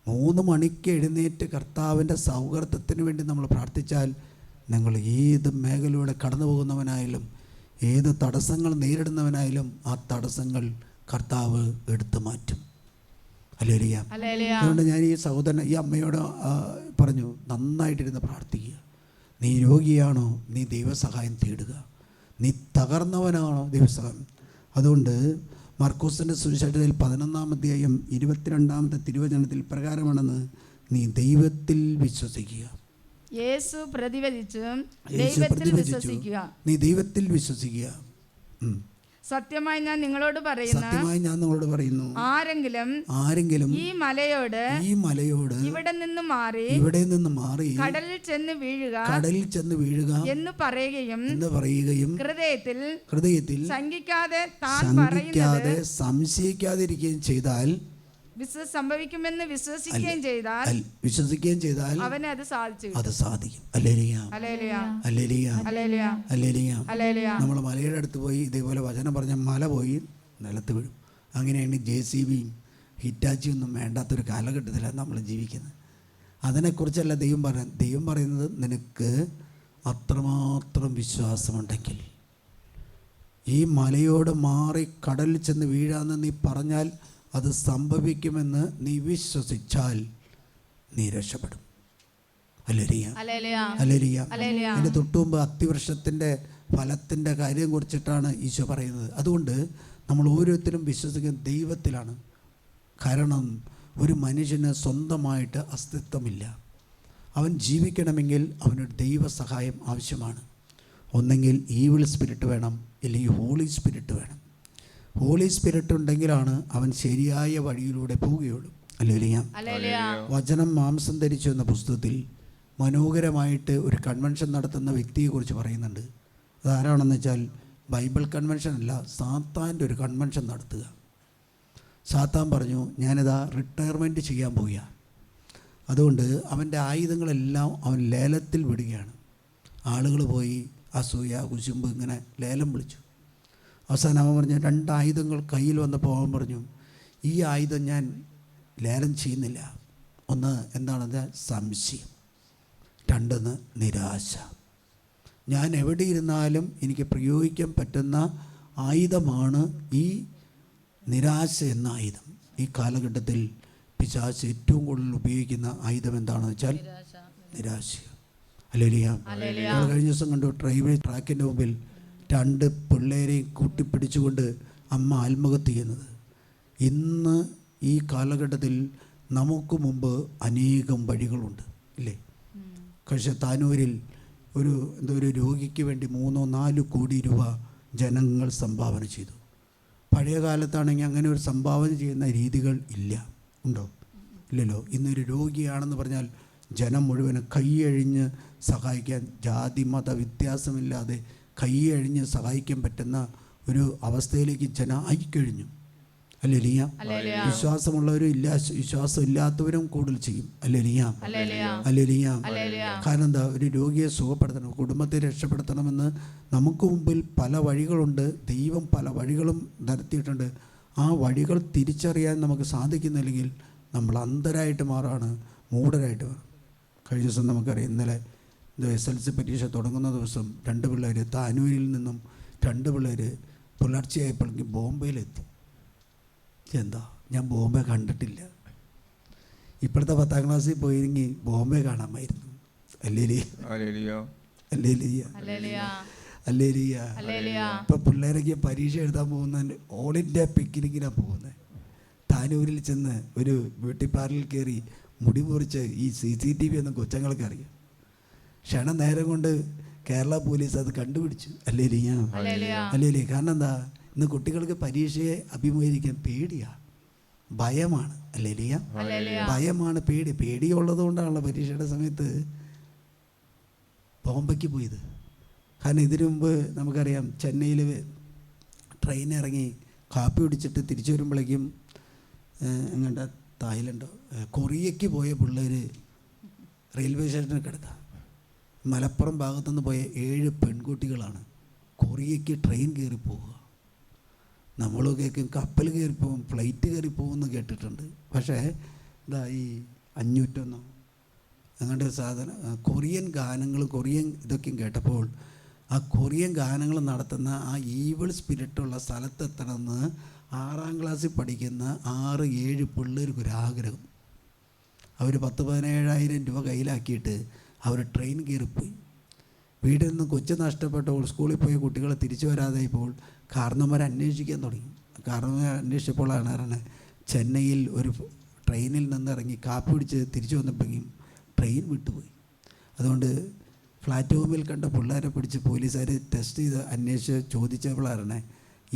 3 മണിക്ക് എഴുന്നേറ്റ് കർത്താവിൻ്റെ സൗഹൃദത്തിന് വേണ്ടി നമ്മൾ പ്രാർത്ഥിച്ചാൽ, നിങ്ങൾ ഏത് മേഖലയിലൂടെ കടന്നു പോകുന്നവനായാലും, ഏത് തടസ്സങ്ങൾ നേരിടുന്നവനായാലും ആ തടസ്സങ്ങൾ കർത്താവ് എടുത്തു മാറ്റും. ഹല്ലേലൂയ. അതുകൊണ്ട് ഞാൻ ഈ അമ്മയോട് പറഞ്ഞു, നന്നായിട്ടിരുന്ന് പ്രാർത്ഥിക്കുക. നീ രോഗിയാണോ? നീ ദൈവസഹായം തേടുക. നീ തകർന്നവനാണോ? ദൈവസഹായം. അതുകൊണ്ട് മർക്കോസിൻ്റെ സുവിശേഷത്തിൽ 11-ാം അധ്യായം 22-ാമത്തെ തിരുവചനത്തിൽ പ്രകാരമാണെന്ന്, നീ ദൈവത്തിൽ വിശ്വസിക്കുക. യേശു പ്രതിവചിച്ചു, ദൈവത്തിൽ വിശ്വസിക്കുക. നീ ദൈവത്തിൽ വിശ്വസിക്കുക. സത്യമായി ഞാൻ നിങ്ങളോട് പറയുന്നു, ആരെങ്കിലും ഈ മലയോട് ഇവിടെ നിന്ന് മാറി കടലിൽ ചെന്ന് വീഴുക എന്ന് പറയുകയും ഹൃദയത്തിൽ ശങ്കിക്കാതെ സംശയിക്കാതിരിക്കുകയും ചെയ്താൽ, സംഭവിക്കുമെന്ന് വിശ്വസിക്കുകയും ചെയ്താൽ അവന് അത് സാധിക്കും. നമ്മൾ മലയുടെ അടുത്ത് പോയി ഇതേപോലെ വചനം പറഞ്ഞ മല പോയി നിലത്ത് വീഴും. അങ്ങനെയാണ് JCBയും ഹിറ്റാച്ചിയും ഒന്നും വേണ്ടാത്തൊരു കാലഘട്ടത്തിലാണ് നമ്മൾ ജീവിക്കുന്നത്. അതിനെക്കുറിച്ചല്ല ദൈവം പറയുന്നത്, നിനക്ക് അത്രമാത്രം വിശ്വാസമുണ്ടെങ്കിൽ ഈ മലയോട് മാറി കടലിൽ ചെന്ന് വീഴാമെന്ന് നീ പറഞ്ഞാൽ അത് സംഭവിക്കുമെന്ന് നീ വിശ്വസിച്ചാൽ നീ രക്ഷപ്പെടും. Hallelujah, hallelujah. അതിൻ്റെ തൊട്ടുമുമ്പ് അത്തിവൃക്ഷത്തിൻ്റെ ഫലത്തിൻ്റെ കാര്യം കുറിച്ചിട്ടാണ് ഈശോ പറയുന്നത്. അതുകൊണ്ട് നമ്മൾ ഓരോരുത്തരും വിശ്വസിക്കുന്ന ദൈവത്തിലാണ്. കാരണം ഒരു മനുഷ്യന് സ്വന്തമായിട്ട് അസ്തിത്വമില്ല. അവൻ ജീവിക്കണമെങ്കിൽ അവനൊരു ദൈവസഹായം ആവശ്യമാണ്. ഒന്നെങ്കിൽ ഈവിൾ സ്പിരിറ്റ് വേണം, അല്ലെങ്കിൽ ഹോളി സ്പിരിറ്റ് വേണം. ഹോളി സ്പിരിറ്റ് ഉണ്ടെങ്കിലാണ് അവൻ ശരിയായ വഴിയിലൂടെ പോവുകയുള്ളൂ. ഹല്ലേലൂയ. വചനം മാംസം ധരിച്ചു എന്ന പുസ്തകത്തിൽ മനോഹരമായിട്ട് ഒരു കൺവെൻഷൻ നടത്തുന്ന വ്യക്തിയെക്കുറിച്ച് പറയുന്നുണ്ട്. അതാരാണെന്ന് വെച്ചാൽ ബൈബിൾ കൺവെൻഷൻ അല്ല, സാത്താൻ്റെ ഒരു കൺവെൻഷൻ നടത്തുക. സാത്താൻ പറഞ്ഞു, ഞാനിതാ റിട്ടയർമെൻറ്റ് ചെയ്യാൻ പോവുകയാണ്, അതുകൊണ്ട് അവൻ്റെ ആയുധങ്ങളെല്ലാം അവൻ ലേലത്തിൽ വിടുകയാണ്. ആളുകൾ പോയി അസൂയ കുശുമ്പ് ഇങ്ങനെ ലേലം വിളിച്ചു. അവസാനം അവൻ പറഞ്ഞു, 2 ആയുധങ്ങൾ കയ്യിൽ വന്നപ്പോൾ അവൻ പറഞ്ഞു, ഈ ആയുധം ഞാൻ ലേലം ചെയ്യുന്നില്ല. ഒന്ന് എന്താണെന്ന് സംശയം, 2 നിരാശ. ഞാൻ എവിടെ ഇരുന്നാലും എനിക്ക് പ്രയോഗിക്കാൻ പറ്റുന്ന ആയുധമാണ് ഈ നിരാശ എന്ന ആയുധം. ഈ കാലഘട്ടത്തിൽ പിശാച് ഏറ്റവും കൂടുതൽ ഉപയോഗിക്കുന്ന ആയുധം എന്താണെന്ന് വെച്ചാൽ നിരാശ. ഹല്ലേലൂയ. കഴിഞ്ഞ ദിവസം കണ്ടു, റെയിൽവേ ട്രാക്കിൻ്റെ മുമ്പിൽ 2 പിള്ളേരെയും കൂട്ടിപ്പിടിച്ചുകൊണ്ട് അമ്മ ആത്മഹത്യ ചെയ്യുന്നത്. ഇന്ന് ഈ കാലഘട്ടത്തിൽ നമുക്ക് മുമ്പ് അനേകം വഴികളുണ്ട്, ഇല്ലേ? പക്ഷേ താനൂരിൽ ഒരു രോഗിക്ക് വേണ്ടി 3-4 കോടി രൂപ ജനങ്ങൾ സംഭാവന ചെയ്തു. പഴയ കാലത്താണെങ്കിൽ അങ്ങനെ ഒരു സംഭാവന ചെയ്യുന്ന രീതികൾ ഇല്ല. ഉണ്ടോ? ഇല്ലല്ലോ. ഇന്നൊരു രോഗിയാണെന്ന് പറഞ്ഞാൽ ജനം മുഴുവൻ കൈയഴിഞ്ഞ് സഹായിക്കാൻ, ജാതി മത വ്യത്യാസമില്ലാതെ കൈയഴിഞ്ഞ് സഹായിക്കാൻ പറ്റുന്ന ഒരു അവസ്ഥയിലേക്ക് ജനം ആയിക്കഴിഞ്ഞു. ഹല്ലേലൂയ. വിശ്വാസമുള്ളവരും ഇല്ല, വിശ്വാസം ഇല്ലാത്തവരും കൂടുതൽ ചെയ്യും. ഹല്ലേലൂയ. ഹല്ലേലൂയ. കാരണം എന്താ? ഒരു രോഗിയെ സുഖപ്പെടുത്തണം, കുടുംബത്തെ രക്ഷപ്പെടുത്തണമെന്ന് നമുക്ക് മുമ്പിൽ പല വഴികളുണ്ട്. ദൈവം പല വഴികളും നടത്തിയിട്ടുണ്ട്. ആ വഴികൾ തിരിച്ചറിയാൻ നമുക്ക് സാധിക്കുന്നില്ലെങ്കിൽ നമ്മൾ അന്ധരായിട്ട് മാറാണ്, മൂഢരായിട്ട് മാറും. കഴിഞ്ഞ ദിവസം നമുക്കറിയാം, ഇന്നലെ SLC പരീക്ഷ തുടങ്ങുന്ന ദിവസം 2 പിള്ളേർ താനൂരിൽ നിന്നും 2 പിള്ളേർ പുലർച്ചെയായപ്പോഴേക്കും ബോംബെയിലെത്തി. എന്താ, ഞാൻ ബോംബെ കണ്ടിട്ടില്ല. ഇപ്പോഴത്തെ 10ാം ക്ലാസ്സിൽ പോയിരുന്നെങ്കിൽ ബോംബെ കാണാമായിരുന്നു. ഇപ്പം പിള്ളേരൊക്കെ പരീക്ഷ എഴുതാൻ പോകുന്ന ഓൾ ഇന്ത്യ പിക്നിക്കിനാണ് പോകുന്നത്. താനൂരിൽ ചെന്ന് ഒരു ബ്യൂട്ടി പാർലറിൽ കയറി മുടി മുറിച്ച് ഈ CCTV ഒന്നും കൊച്ചങ്ങൾക്ക് അറിയാം. ക്ഷണനേരം കൊണ്ട് കേരള പോലീസ് അത് കണ്ടുപിടിച്ചു. അല്ലേ? കാരണം എന്താ? ഇന്ന് കുട്ടികൾക്ക് പരീക്ഷയെ അഭിമുഖീകരിക്കാൻ പേടിയാണ്, ഭയമാണ്. അല്ലേ? ഭയമാണ്, പേടിയുള്ളത് കൊണ്ടാണല്ലോ പരീക്ഷയുടെ സമയത്ത് ബോംബെക്ക് പോയത്. കാരണം ഇതിനു മുമ്പ് നമുക്കറിയാം, ചെന്നൈയിൽ ട്രെയിൻ ഇറങ്ങി കാപ്പി കുടിച്ചിട്ട് തിരിച്ചു വരുമ്പോഴേക്കും എങ്ങോട്ടാ, തായ്ലൻഡോ കൊറിയയ്ക്ക് പോയ പിള്ളേർ റെയിൽവേ സ്റ്റേഷനിൽ കിടക്കുക. മലപ്പുറം ഭാഗത്തുനിന്ന് പോയ 7 പെൺകുട്ടികളാണ് കൊറിയയ്ക്ക് ട്രെയിൻ കയറി പോവുക. നമ്മൾ കേൾക്കും കപ്പൽ കയറി പോകും, ഫ്ലൈറ്റ് കയറി പോകുമെന്ന് കേട്ടിട്ടുണ്ട്. പക്ഷേ എന്താ ഈ 500 അങ്ങനത്തെ സാധനം കൊറിയൻ ഗാനങ്ങളും കൊറിയൻ ഇതൊക്കെയും കേട്ടപ്പോൾ ആ കൊറിയൻ ഗാനങ്ങൾ നടത്തുന്ന ആ ഈവിൾ സ്പിരിറ്റുള്ള സ്ഥലത്തെത്തണമെന്ന് 6ാം ക്ലാസ്സിൽ പഠിക്കുന്ന 6-7 പിള്ളേർക്കൊരാഗ്രഹം. അവർ 10-17,000 രൂപ കയ്യിലാക്കിയിട്ട് അവർ ട്രെയിൻ കയറിപ്പോയി. വീട്ടിൽ നിന്ന് കൊച്ചു നഷ്ടപ്പെട്ടപ്പോൾ സ്കൂളിൽ പോയ കുട്ടികൾ തിരിച്ചു വരാതായപ്പോൾ കാരണവന്മാർ അന്വേഷിക്കാൻ തുടങ്ങി. കാരണവന്മാർ അന്വേഷിച്ചപ്പോഴാണ് ചെന്നൈയിൽ ഒരു ട്രെയിനിൽ നിന്ന് ഇറങ്ങി കാപ്പി പിടിച്ച് തിരിച്ചു വന്നപ്പോഴേക്കും ട്രെയിൻ വിട്ടുപോയി. അതുകൊണ്ട് പ്ലാറ്റ്ഫോമിൽ കണ്ട പിള്ളേരെ പിടിച്ച് പോലീസുകാർ ടെസ്റ്റ് ചെയ്ത് അന്വേഷിച്ച് ചോദിച്ചപ്പോഴാണ്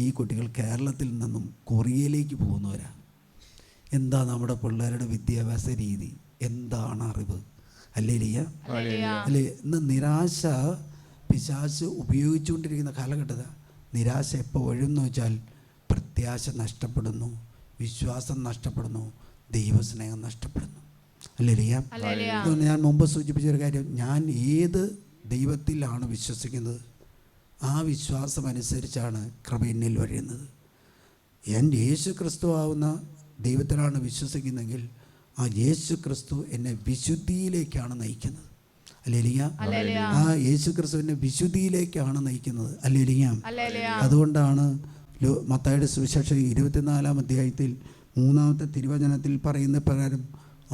ഈ കുട്ടികൾ കേരളത്തിൽ നിന്നും കൊറിയയിലേക്ക് പോകുന്നവരാണ്. എന്താ നമ്മുടെ പിള്ളേരുടെ വിദ്യാഭ്യാസ രീതി, എന്താണ് അറിവ്? അല്ലേ? ഇന്ന് നിരാശ പിശാച് ഉപയോഗിച്ചുകൊണ്ടിരിക്കുന്ന കാലഘട്ടത്തിൽ നിരാശ എപ്പോൾ വഴുമെന്ന് വെച്ചാൽ പ്രത്യാശ നഷ്ടപ്പെടുന്നു, വിശ്വാസം നഷ്ടപ്പെടുന്നു, ദൈവസ്നേഹം നഷ്ടപ്പെടുന്നു. അല്ലേ? അതുകൊണ്ട് ഞാൻ മുമ്പ് സൂചിപ്പിച്ചൊരു കാര്യം, ഞാൻ ഏത് ദൈവത്തിലാണ് വിശ്വസിക്കുന്നത് ആ വിശ്വാസം അനുസരിച്ചാണ് കൃപ എന്നിൽ വരുന്നത്. ഞാൻ യേശു ക്രിസ്തു ആവുന്ന ദൈവത്തിലാണ് വിശ്വസിക്കുന്നതെങ്കിൽ ആ യേശു ക്രിസ്തു എന്നെ വിശുദ്ധിയിലേക്കാണ് നയിക്കുന്നത്. അല്ലേലിയ? ആ യേശു ക്രിസ്തു എന്നെ വിശുദ്ധിയിലേക്കാണ് നയിക്കുന്നത്. അല്ലേലിയ? അതുകൊണ്ടാണ് മത്തായിയുടെ സുവിശേഷം 24-ാം അധ്യായത്തിൽ 3-ാമത്തെ തിരുവചനത്തിൽ പറയുന്ന പ്രകാരം,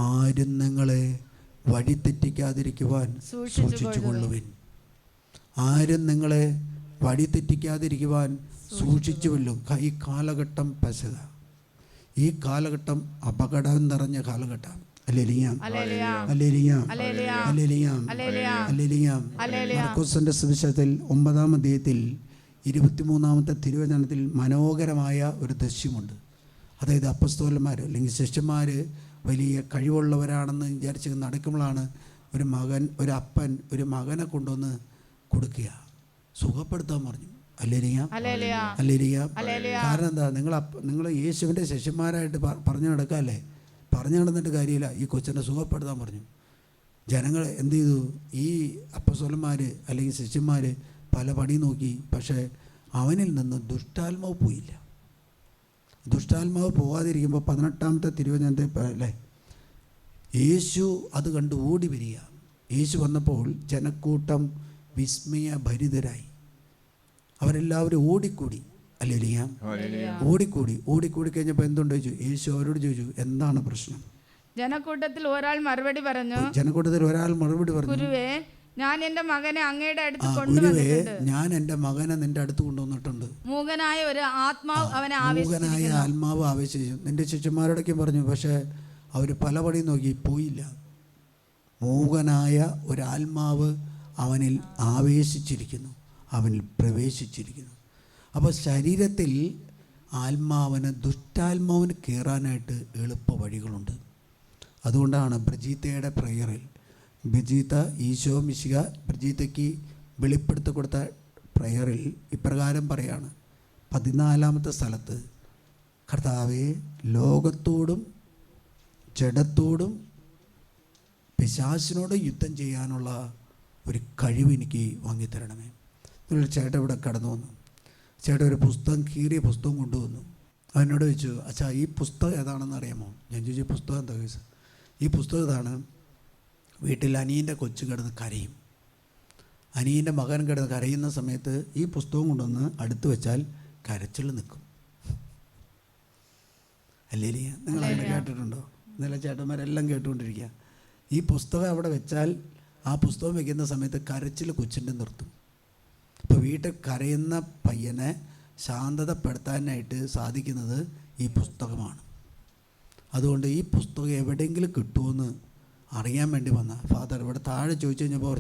ആരും നിങ്ങളെ വഴിതെറ്റിക്കാതിരിക്കുവാൻ സൂക്ഷിച്ചു കൊള്ളുവിൻ. ആരും നിങ്ങളെ വഴിതെറ്റിക്കാതിരിക്കുവാൻ സൂക്ഷിച്ചുവല്ലോ. ഈ കാലഘട്ടം പെസക, ഈ കാലഘട്ടം അപകടം നിറഞ്ഞ കാലഘട്ടം. മർക്കോസിന്റെ സുവിശേഷത്തിൽ 9-ാം അധ്യായത്തിൽ 23-ാമത്തെ തിരുവചനത്തിൽ മനോഹരമായ ഒരു ദൃശ്യമുണ്ട്. അതായത് അപ്പസ്തോലന്മാർ അല്ലെങ്കിൽ ശിഷ്യന്മാർ വലിയ കഴിവുള്ളവരാണെന്ന് വിചാരിച്ച് നടക്കുമ്പോഴാണ് ഒരു അപ്പൻ ഒരു മകനെ കൊണ്ടുവന്ന് കൊടുക്കുക, സുഖപ്പെടുത്താൻ പറഞ്ഞു. അല്ലേലിയ. കാരണം എന്താ? നിങ്ങൾ യേശുവിൻ്റെ ശിഷ്യന്മാരായിട്ട് പറഞ്ഞു നടക്കാമല്ലേ? പറഞ്ഞു നടന്നിട്ട് കാര്യമില്ല, ഈ കൊച്ചിനെ സുഖപ്പെടുത്താൻ പറഞ്ഞു. ജനങ്ങൾ എന്ത് ചെയ്തു? ഈ അപ്പസ്വലന്മാർ അല്ലെങ്കിൽ ശിഷ്യന്മാർ പല പണി നോക്കി, പക്ഷേ അവനിൽ നിന്ന് ദുഷ്ടാത്മാവ് പോയില്ല. ദുഷ്ടാത്മാവ് പോകാതിരിക്കുമ്പോൾ 18-ാമത്തെ തിരുവചനത്തെ അല്ലേ, യേശു അത് കണ്ട് ഓടി വരിക. യേശു വന്നപ്പോൾ ജനക്കൂട്ടം വിസ്മയഭരിതരായി. അവരെല്ലാവരും ഓടിക്കൂടി. അല്ലേലിയ. ഓടിക്കൂടി കഴിഞ്ഞപ്പോൾ എന്തുണ്ട് ചോദിച്ചു? യേശു അവരോട് ചോദിച്ചു, എന്താണ് പ്രശ്നം? ജനക്കൂട്ടത്തിൽ ഒരാൾ മറുപടി പറഞ്ഞു, ഗുരുവേ, ഞാൻ എൻ്റെ മകനെ അങ്ങയുടെ അടുത്ത് ഞാൻ എൻ്റെ മകനെ നിന്റെ അടുത്ത് കൊണ്ടുവന്നിട്ടുണ്ട്. മൂകനായ ഒരു ആത്മാവ് അവനെ ആവേശിച്ചു. നിന്റെ ശിഷ്യന്മാരോടൊക്കെ പറഞ്ഞു, പക്ഷേ അവർ പല പണി നോക്കി, പോയില്ല. മൂകനായ ഒരാത്മാവ് അവനിൽ ആവേശിച്ചിരിക്കുന്നു, അവനിൽ പ്രവേശിച്ചിരിക്കുന്നു. അപ്പോൾ ശരീരത്തിൽ ദുഷ്ടാത്മാവിന് കയറാനായിട്ട് എളുപ്പ വഴികളുണ്ട്. അതുകൊണ്ടാണ് ബ്രിജീത്തയുടെ പ്രയറിൽ ഈശോ മിശിഹ ബ്രിജീത്തയ്ക്ക് വെളിപ്പെടുത്തി കൊടുത്ത പ്രയറിൽ ഇപ്രകാരം പറയാണ്, 14-ാമത്തെ സ്ഥലത്ത്, കർത്താവേ, ലോകത്തോടും ജഡത്തോടും പിശാചിനോടും യുദ്ധം ചെയ്യാനുള്ള ഒരു കഴിവ് എനിക്ക് വാങ്ങിത്തരണമേ. ഒരു ചേട്ടൻ ഇവിടെ കടന്നു വന്നു. ചേട്ടൻ ഒരു പുസ്തകം, കീറിയ പുസ്തകം കൊണ്ടുവന്നു. അവനോട് ചോദിച്ചു, അച്ഛാ ഈ പുസ്തകം ഏതാണെന്ന് അറിയാമോ? ഞാൻ ചോദിച്ചു, പുസ്തകം എന്താ ചോദിച്ചു? ഈ പുസ്തകം ഇതാണ്. വീട്ടിൽ അനിയൻ്റെ കൊച്ചു കിടന്ന് കരയും. അനിയൻ്റെ മകൻ കിടന്ന് കരയുന്ന സമയത്ത് ഈ പുസ്തകം കൊണ്ടുവന്ന് അടുത്ത് വെച്ചാൽ കരച്ചിൽ നിൽക്കും. അല്ലേ? നിങ്ങളങ്ങനെ കേട്ടിട്ടുണ്ടോ? ഇന്നലെ ചേട്ടന്മാരെല്ലാം കേട്ടുകൊണ്ടിരിക്കുക. ഈ പുസ്തകം അവിടെ വെച്ചാൽ ആ പുസ്തകം വയ്ക്കുന്ന സമയത്ത് കരച്ചിൽ കൊച്ചിൻ്റെ നിർത്തും. അപ്പോൾ വീട്ടിൽ കരയുന്ന പയ്യനെ ശാന്തതപ്പെടുത്താനായിട്ട് സാധിക്കുന്നത് ഈ പുസ്തകമാണ്. അതുകൊണ്ട് ഈ പുസ്തകം എവിടെയെങ്കിലും കിട്ടുമെന്ന് അറിയാൻ വേണ്ടി വന്ന ഫാദർ ഇവിടെ താഴെ ചോദിച്ചു കഴിഞ്ഞപ്പോൾ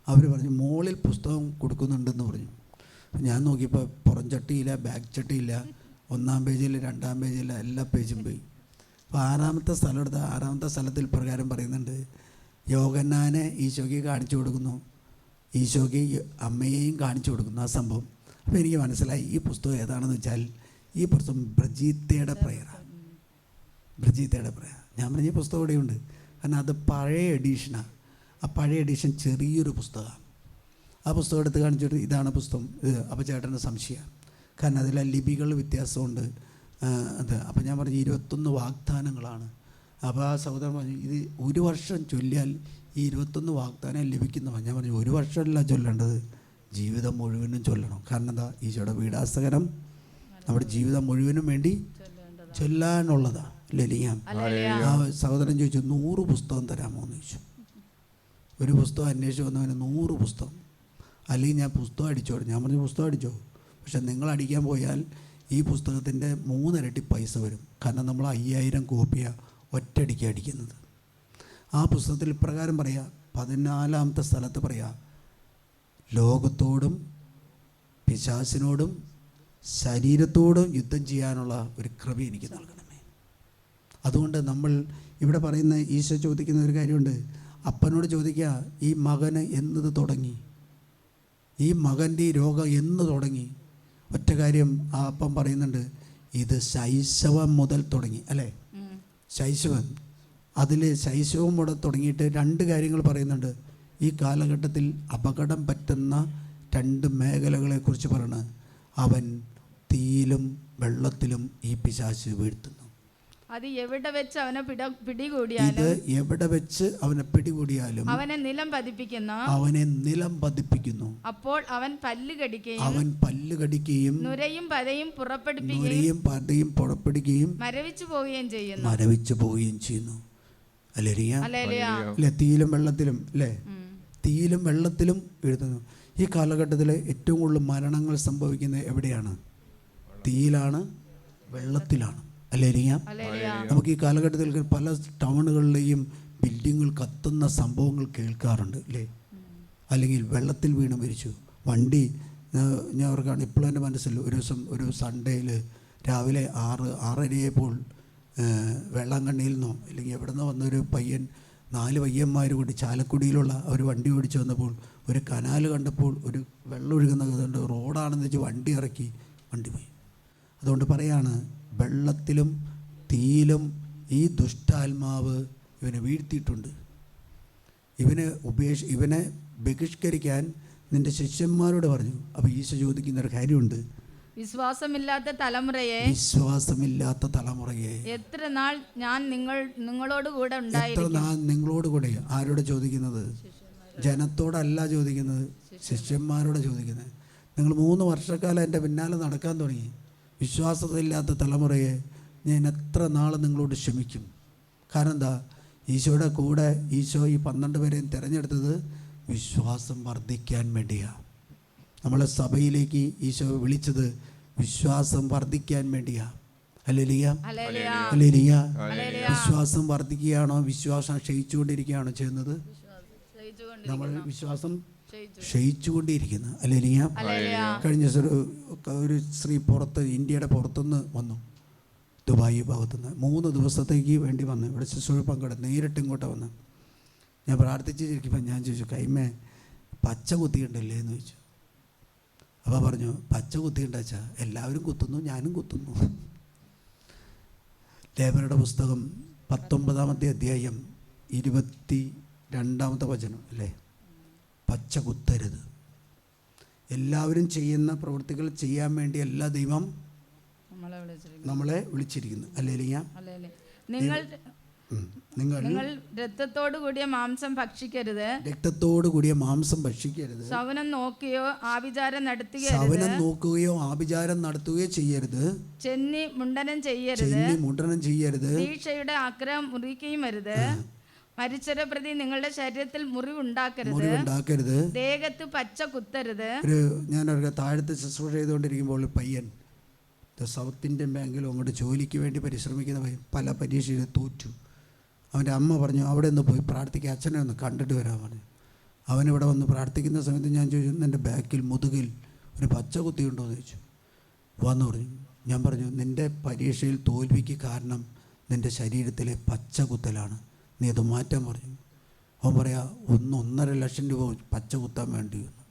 അവർ പറഞ്ഞു മുകളിൽ പുസ്തകം കൊടുക്കുന്നുണ്ടെന്ന് പറഞ്ഞു. ഞാൻ നോക്കിയപ്പോൾ പുറം ചട്ടിയില്ല, ബാക്ക് ചട്ടിയില്ല, 1-ാം പേജിൽ 2-ാം പേജിൽ എല്ലാ പേജും പോയി. അപ്പോൾ 6-ാമത്തെ സ്ഥലം എടുത്ത 6-ാമത്തെ സ്ഥലത്തിൽ പ്രകാരം പറയുന്നുണ്ട്, യോഹന്നാനെ ഈശോയ്ക്ക് കാണിച്ചു കൊടുക്കുന്നു, ഈശോയ്ക്ക് അമ്മയെയും കാണിച്ചു കൊടുക്കുന്നു ആ സംഭവം. അപ്പോൾ എനിക്ക് മനസ്സിലായി ഈ പുസ്തകം ഏതാണെന്ന് വെച്ചാൽ ഈ പുസ്തകം ബ്രിജീത്തയുടെ പ്രയറാണ്. ഞാൻ പറഞ്ഞ ഈ പുസ്തകം ഇവിടെയുണ്ട്. കാരണം അത് പഴയ എഡീഷനാണ്. ആ പഴയ എഡീഷൻ ചെറിയൊരു പുസ്തകമാണ്. ആ പുസ്തകം എടുത്ത് കാണിച്ചിട്ട് ഇതാണ് പുസ്തകം ഇത്. അപ്പോൾ ചേട്ടൻ്റെ സംശയമാണ്, കാരണം അതിലെ ലിപികൾ വ്യത്യാസമുണ്ട്. അപ്പോൾ ഞാൻ പറഞ്ഞു 21 വാഗ്ദാനങ്ങളാണ്. അപ്പോൾ ആ സഹോദരൻ പറഞ്ഞു, ഇത് 1 വർഷം ചൊല്ലിയാൽ ഈ 21 വാഗ്ദാനം ലഭിക്കുന്നതാണ്. ഞാൻ പറഞ്ഞു 1 വർഷമല്ല ചൊല്ലേണ്ടത്, ജീവിതം മുഴുവനും ചൊല്ലണം. കാരണം എന്താ? ഈശോയുടെ പീഡാസഹനം നമ്മുടെ ജീവിതം മുഴുവനും വേണ്ടി ചൊല്ലാനുള്ളതാണ്. ലലിയാം. ആ സഹോദരൻ ചോദിച്ചു, 100 പുസ്തകം തരാമോ എന്ന് ചോദിച്ചു. ഒരു പുസ്തകം അന്വേഷിച്ച് വന്നവന് 100 പുസ്തകം. അല്ലെങ്കിൽ ഞാൻ പുസ്തകം അടിച്ചോളൂ. ഞാൻ പറഞ്ഞു പുസ്തകം അടിച്ചോ, പക്ഷെ നിങ്ങൾ അടിക്കാൻ പോയാൽ ഈ പുസ്തകത്തിൻ്റെ 3 ഇരട്ടി പൈസ വരും. കാരണം നമ്മൾ 5000 കോപ്പിയാണ് ഒറ്റയടിക്ക് അടിക്കുന്നത്. ആ പുസ്തകത്തിൽ ഇപ്രകാരം പറയാം, 14-ാമത്തെ സ്ഥലത്ത് പറയാം, ലോകത്തോടും പിശാചിനോടും ശരീരത്തോടും യുദ്ധം ചെയ്യാനുള്ള ഒരു കൃപ എനിക്ക് നൽകണമേ. അതുകൊണ്ട് നമ്മൾ ഇവിടെ പറയുന്ന ഈശോ ചോദിക്കുന്ന ഒരു കാര്യമുണ്ട്. അപ്പനോട് ചോദിക്കുക, ഈ മകന് എന്നത് തുടങ്ങി, ഈ മകൻ്റെ ഈ രോഗം എന്ന് തുടങ്ങി? ഒറ്റ കാര്യം ആ അപ്പം പറയുന്നുണ്ട്, ഇത് ശൈശവം മുതൽ തുടങ്ങി. അല്ലേ? ശൈശവം. അതിൽ ശൈശവം മുതൽ തുടങ്ങിയിട്ട് 2 കാര്യങ്ങൾ പറയുന്നുണ്ട്. ഈ കാലഘട്ടത്തിൽ അപകടം പറ്റുന്ന 2 മേഖലകളെക്കുറിച്ച് പറയണം. അവൻ തീയിലും വെള്ളത്തിലും ഈ പിശാച് വീഴ്ത്തുന്നു. അത് എവിടെ വെച്ച് അവനെ പിടികൂടിയാലും അവനെ നിലം പതിപ്പിക്കുന്നു. അപ്പോൾ അവൻ പല്ല് കടിക്കുകയും നുരയും പതയും പുറപ്പെടുകയും മരവിച്ചു പോവുകയും ചെയ്യുന്നു. അല്ലേ? തീയിലും വെള്ളത്തിലും, അല്ലേ? തീയിലും വെള്ളത്തിലും വീഴ്ത്തുന്നു. ഈ കാലഘട്ടത്തിൽ ഏറ്റവും കൂടുതൽ മരണങ്ങൾ സംഭവിക്കുന്നത് എവിടെയാണ്? തീയിലാണ്, വെള്ളത്തിലാണ്. അല്ലേ? നമുക്ക് ഈ കാലഘട്ടത്തിൽ പല ടൗണുകളിലെയും ബിൽഡിങ്ങുകൾ കത്തുന്ന സംഭവങ്ങൾ കേൾക്കാറുണ്ട്. അല്ലേ? അല്ലെങ്കിൽ വെള്ളത്തിൽ വീണ് മരിച്ചു. വണ്ടി ഞാൻ ഓർക്കാണ്, ഇപ്പോഴും എൻ്റെ മനസ്സിൽ ഒരു ദിവസം ഒരു സൺഡേയിൽ രാവിലെ 6:30 ആയപ്പോൾ വെള്ളാങ്കണ്ണിയിൽ നിന്നോ അല്ലെങ്കിൽ എവിടെ നിന്ന് വന്നൊരു പയ്യൻ 4 പയ്യന്മാർ കൂടി ചാലക്കുടിയിലുള്ള ഒരു വണ്ടി ഓടിച്ച് വന്നപ്പോൾ ഒരു കനാൽ കണ്ടപ്പോൾ ഒരു വെള്ളം ഒഴുകുന്ന കണ്ട് റോഡാണെന്ന് വെച്ച് വണ്ടി ഇറക്കി, വണ്ടി പോയി. അതുകൊണ്ട് പറയാണ്, വെള്ളത്തിലും തീയിലും ഈ ദുഷ്ടാത്മാവ് ഇവനെ വീഴ്ത്തിയിട്ടുണ്ട്. ഇവനെ ബഹിഷ്കരിക്കാൻ നിൻ്റെ ശിഷ്യന്മാരോട് പറഞ്ഞു. അപ്പോൾ ഈശോ ചോദിക്കുന്നൊരു കാര്യമുണ്ട്, വിശ്വാസമില്ലാത്ത തലമുറയെ എത്ര നാൾ ഞാൻ നിങ്ങളോട് കൂടെ നിങ്ങളോട് കൂടെ. ആരോട് ചോദിക്കുന്നത്? ജനത്തോടല്ല ചോദിക്കുന്നത്, ശിഷ്യന്മാരോട് ചോദിക്കുന്നത്. നിങ്ങൾ 3 വർഷക്കാലം എൻ്റെ പിന്നാലെ നടക്കാൻ തുടങ്ങി, വിശ്വാസമില്ലാത്ത തലമുറയെ ഞാൻ എത്ര നാൾ നിങ്ങളോട് ക്ഷമിക്കും? കാരണം എന്താ? ഈശോയുടെ കൂടെ ഈശോ ഈ 12 പേരെയും തിരഞ്ഞെടുത്തത് വിശ്വാസം വർദ്ധിക്കാൻ വേണ്ടിയാണ്. നമ്മളെ സഭയിലേക്ക് ഈശോ വിളിച്ചത് വിശ്വാസം വർദ്ധിക്കാൻ വേണ്ടിയാണ്. Hallelujah, hallelujah. വിശ്വാസം വർദ്ധിക്കുകയാണോ വിശ്വാസം ക്ഷയിച്ചുകൊണ്ടിരിക്കുകയാണോ ചെയ്യുന്നത്? നമ്മൾ വിശ്വാസം ക്ഷയിച്ചുകൊണ്ടിരിക്കുന്നു. ഹല്ലേലൂയ. കഴിഞ്ഞ ഒരു സ്ത്രീ ഇന്ത്യയുടെ പുറത്തുനിന്ന് വന്നു, ദുബായ് ഭാഗത്തുനിന്ന് 3 ദിവസത്തേക്ക് വേണ്ടി വന്നു. ഇവിടെ ശുശ്രൂഷ പങ്കെടുത്ത് നേരിട്ട് ഇങ്ങോട്ട് വന്ന് ഞാൻ പ്രാർത്ഥിച്ചിരിക്കുമ്പോൾ ഞാൻ ചോദിച്ചു, കൈമേ പച്ച കുത്തിയിട്ടുണ്ടല്ലേ എന്ന് ചോദിച്ചു. അപ്പോൾ പറഞ്ഞു, പച്ച കുത്തിയിട്ടുണ്ടാച്ചാ എല്ലാവരും കുത്തുന്നു, ഞാനും കുത്തുന്നു. ലേബരുടെ പുസ്തകം 19-ാമത്തെ അധ്യായം 22-ാമത്തെ വചനം അല്ലേ? പച്ച കുത്തരുത്. എല്ലാവരും ചെയ്യുന്ന പ്രവൃത്തികൾ ചെയ്യാൻ വേണ്ടി എല്ലാ ദൈവം നമ്മളെ വിളിച്ചിരിക്കുന്നു. ഹല്ലേലൂയ. നിങ്ങൾ രക്തത്തോട് കൂടിയ മാംസം ഭക്ഷിക്കരുത്. സവനം നോക്കുകയോ ആഭിചാരം നടത്തുകയോ ചെയ്യരുത്. ചെന്നി മുണ്ടനം ചെയ്യരുത്. ദീക്ഷയുടെ ആഗ്രഹം മുറിക്കുകയും അരുത്. മരിച്ചവരെ പ്രതി നിങ്ങളുടെ ശരീരത്തിൽ മുറിവുണ്ടാക്കരുത്. ദേഹത്ത് പച്ച കുത്തരുത്. ഞാനൊരു താഴത്ത് ശുശ്രൂഷ ചെയ്തുകൊണ്ടിരിക്കുമ്പോൾ പയ്യൻ സൗത്ത് ഇന്ത്യൻ ബാങ്കിലും അങ്ങോട്ട് ജോലിക്ക് വേണ്ടി പരിശ്രമിക്കുന്ന പയ്യൻ പല പരീക്ഷയിലും തോറ്റു. അവൻ്റെ അമ്മ പറഞ്ഞു, അവിടെ ഒന്ന് പോയി പ്രാർത്ഥിക്കുക, അച്ഛനെ ഒന്ന് കണ്ടിട്ട് വരാൻ പറഞ്ഞു. അവനിവിടെ വന്ന് പ്രാർത്ഥിക്കുന്ന സമയത്ത് ഞാൻ ചോദിച്ചു, എൻ്റെ ബാക്കിൽ മുതുകിൽ ഒരു പച്ച കുത്തിയുണ്ടോ എന്ന് ചോദിച്ചു. വന്നു പറഞ്ഞു. ഞാൻ പറഞ്ഞു, നിൻ്റെ പരീക്ഷയിൽ തോൽവിക്ക് കാരണം നിൻ്റെ ശരീരത്തിലെ പച്ച കുത്തലാണ്, നീ അത് മാറ്റാൻ പറഞ്ഞു. അവൻ പറയാ, 1.5 ലക്ഷം രൂപ പച്ച കുത്താൻ വേണ്ടി വന്നു,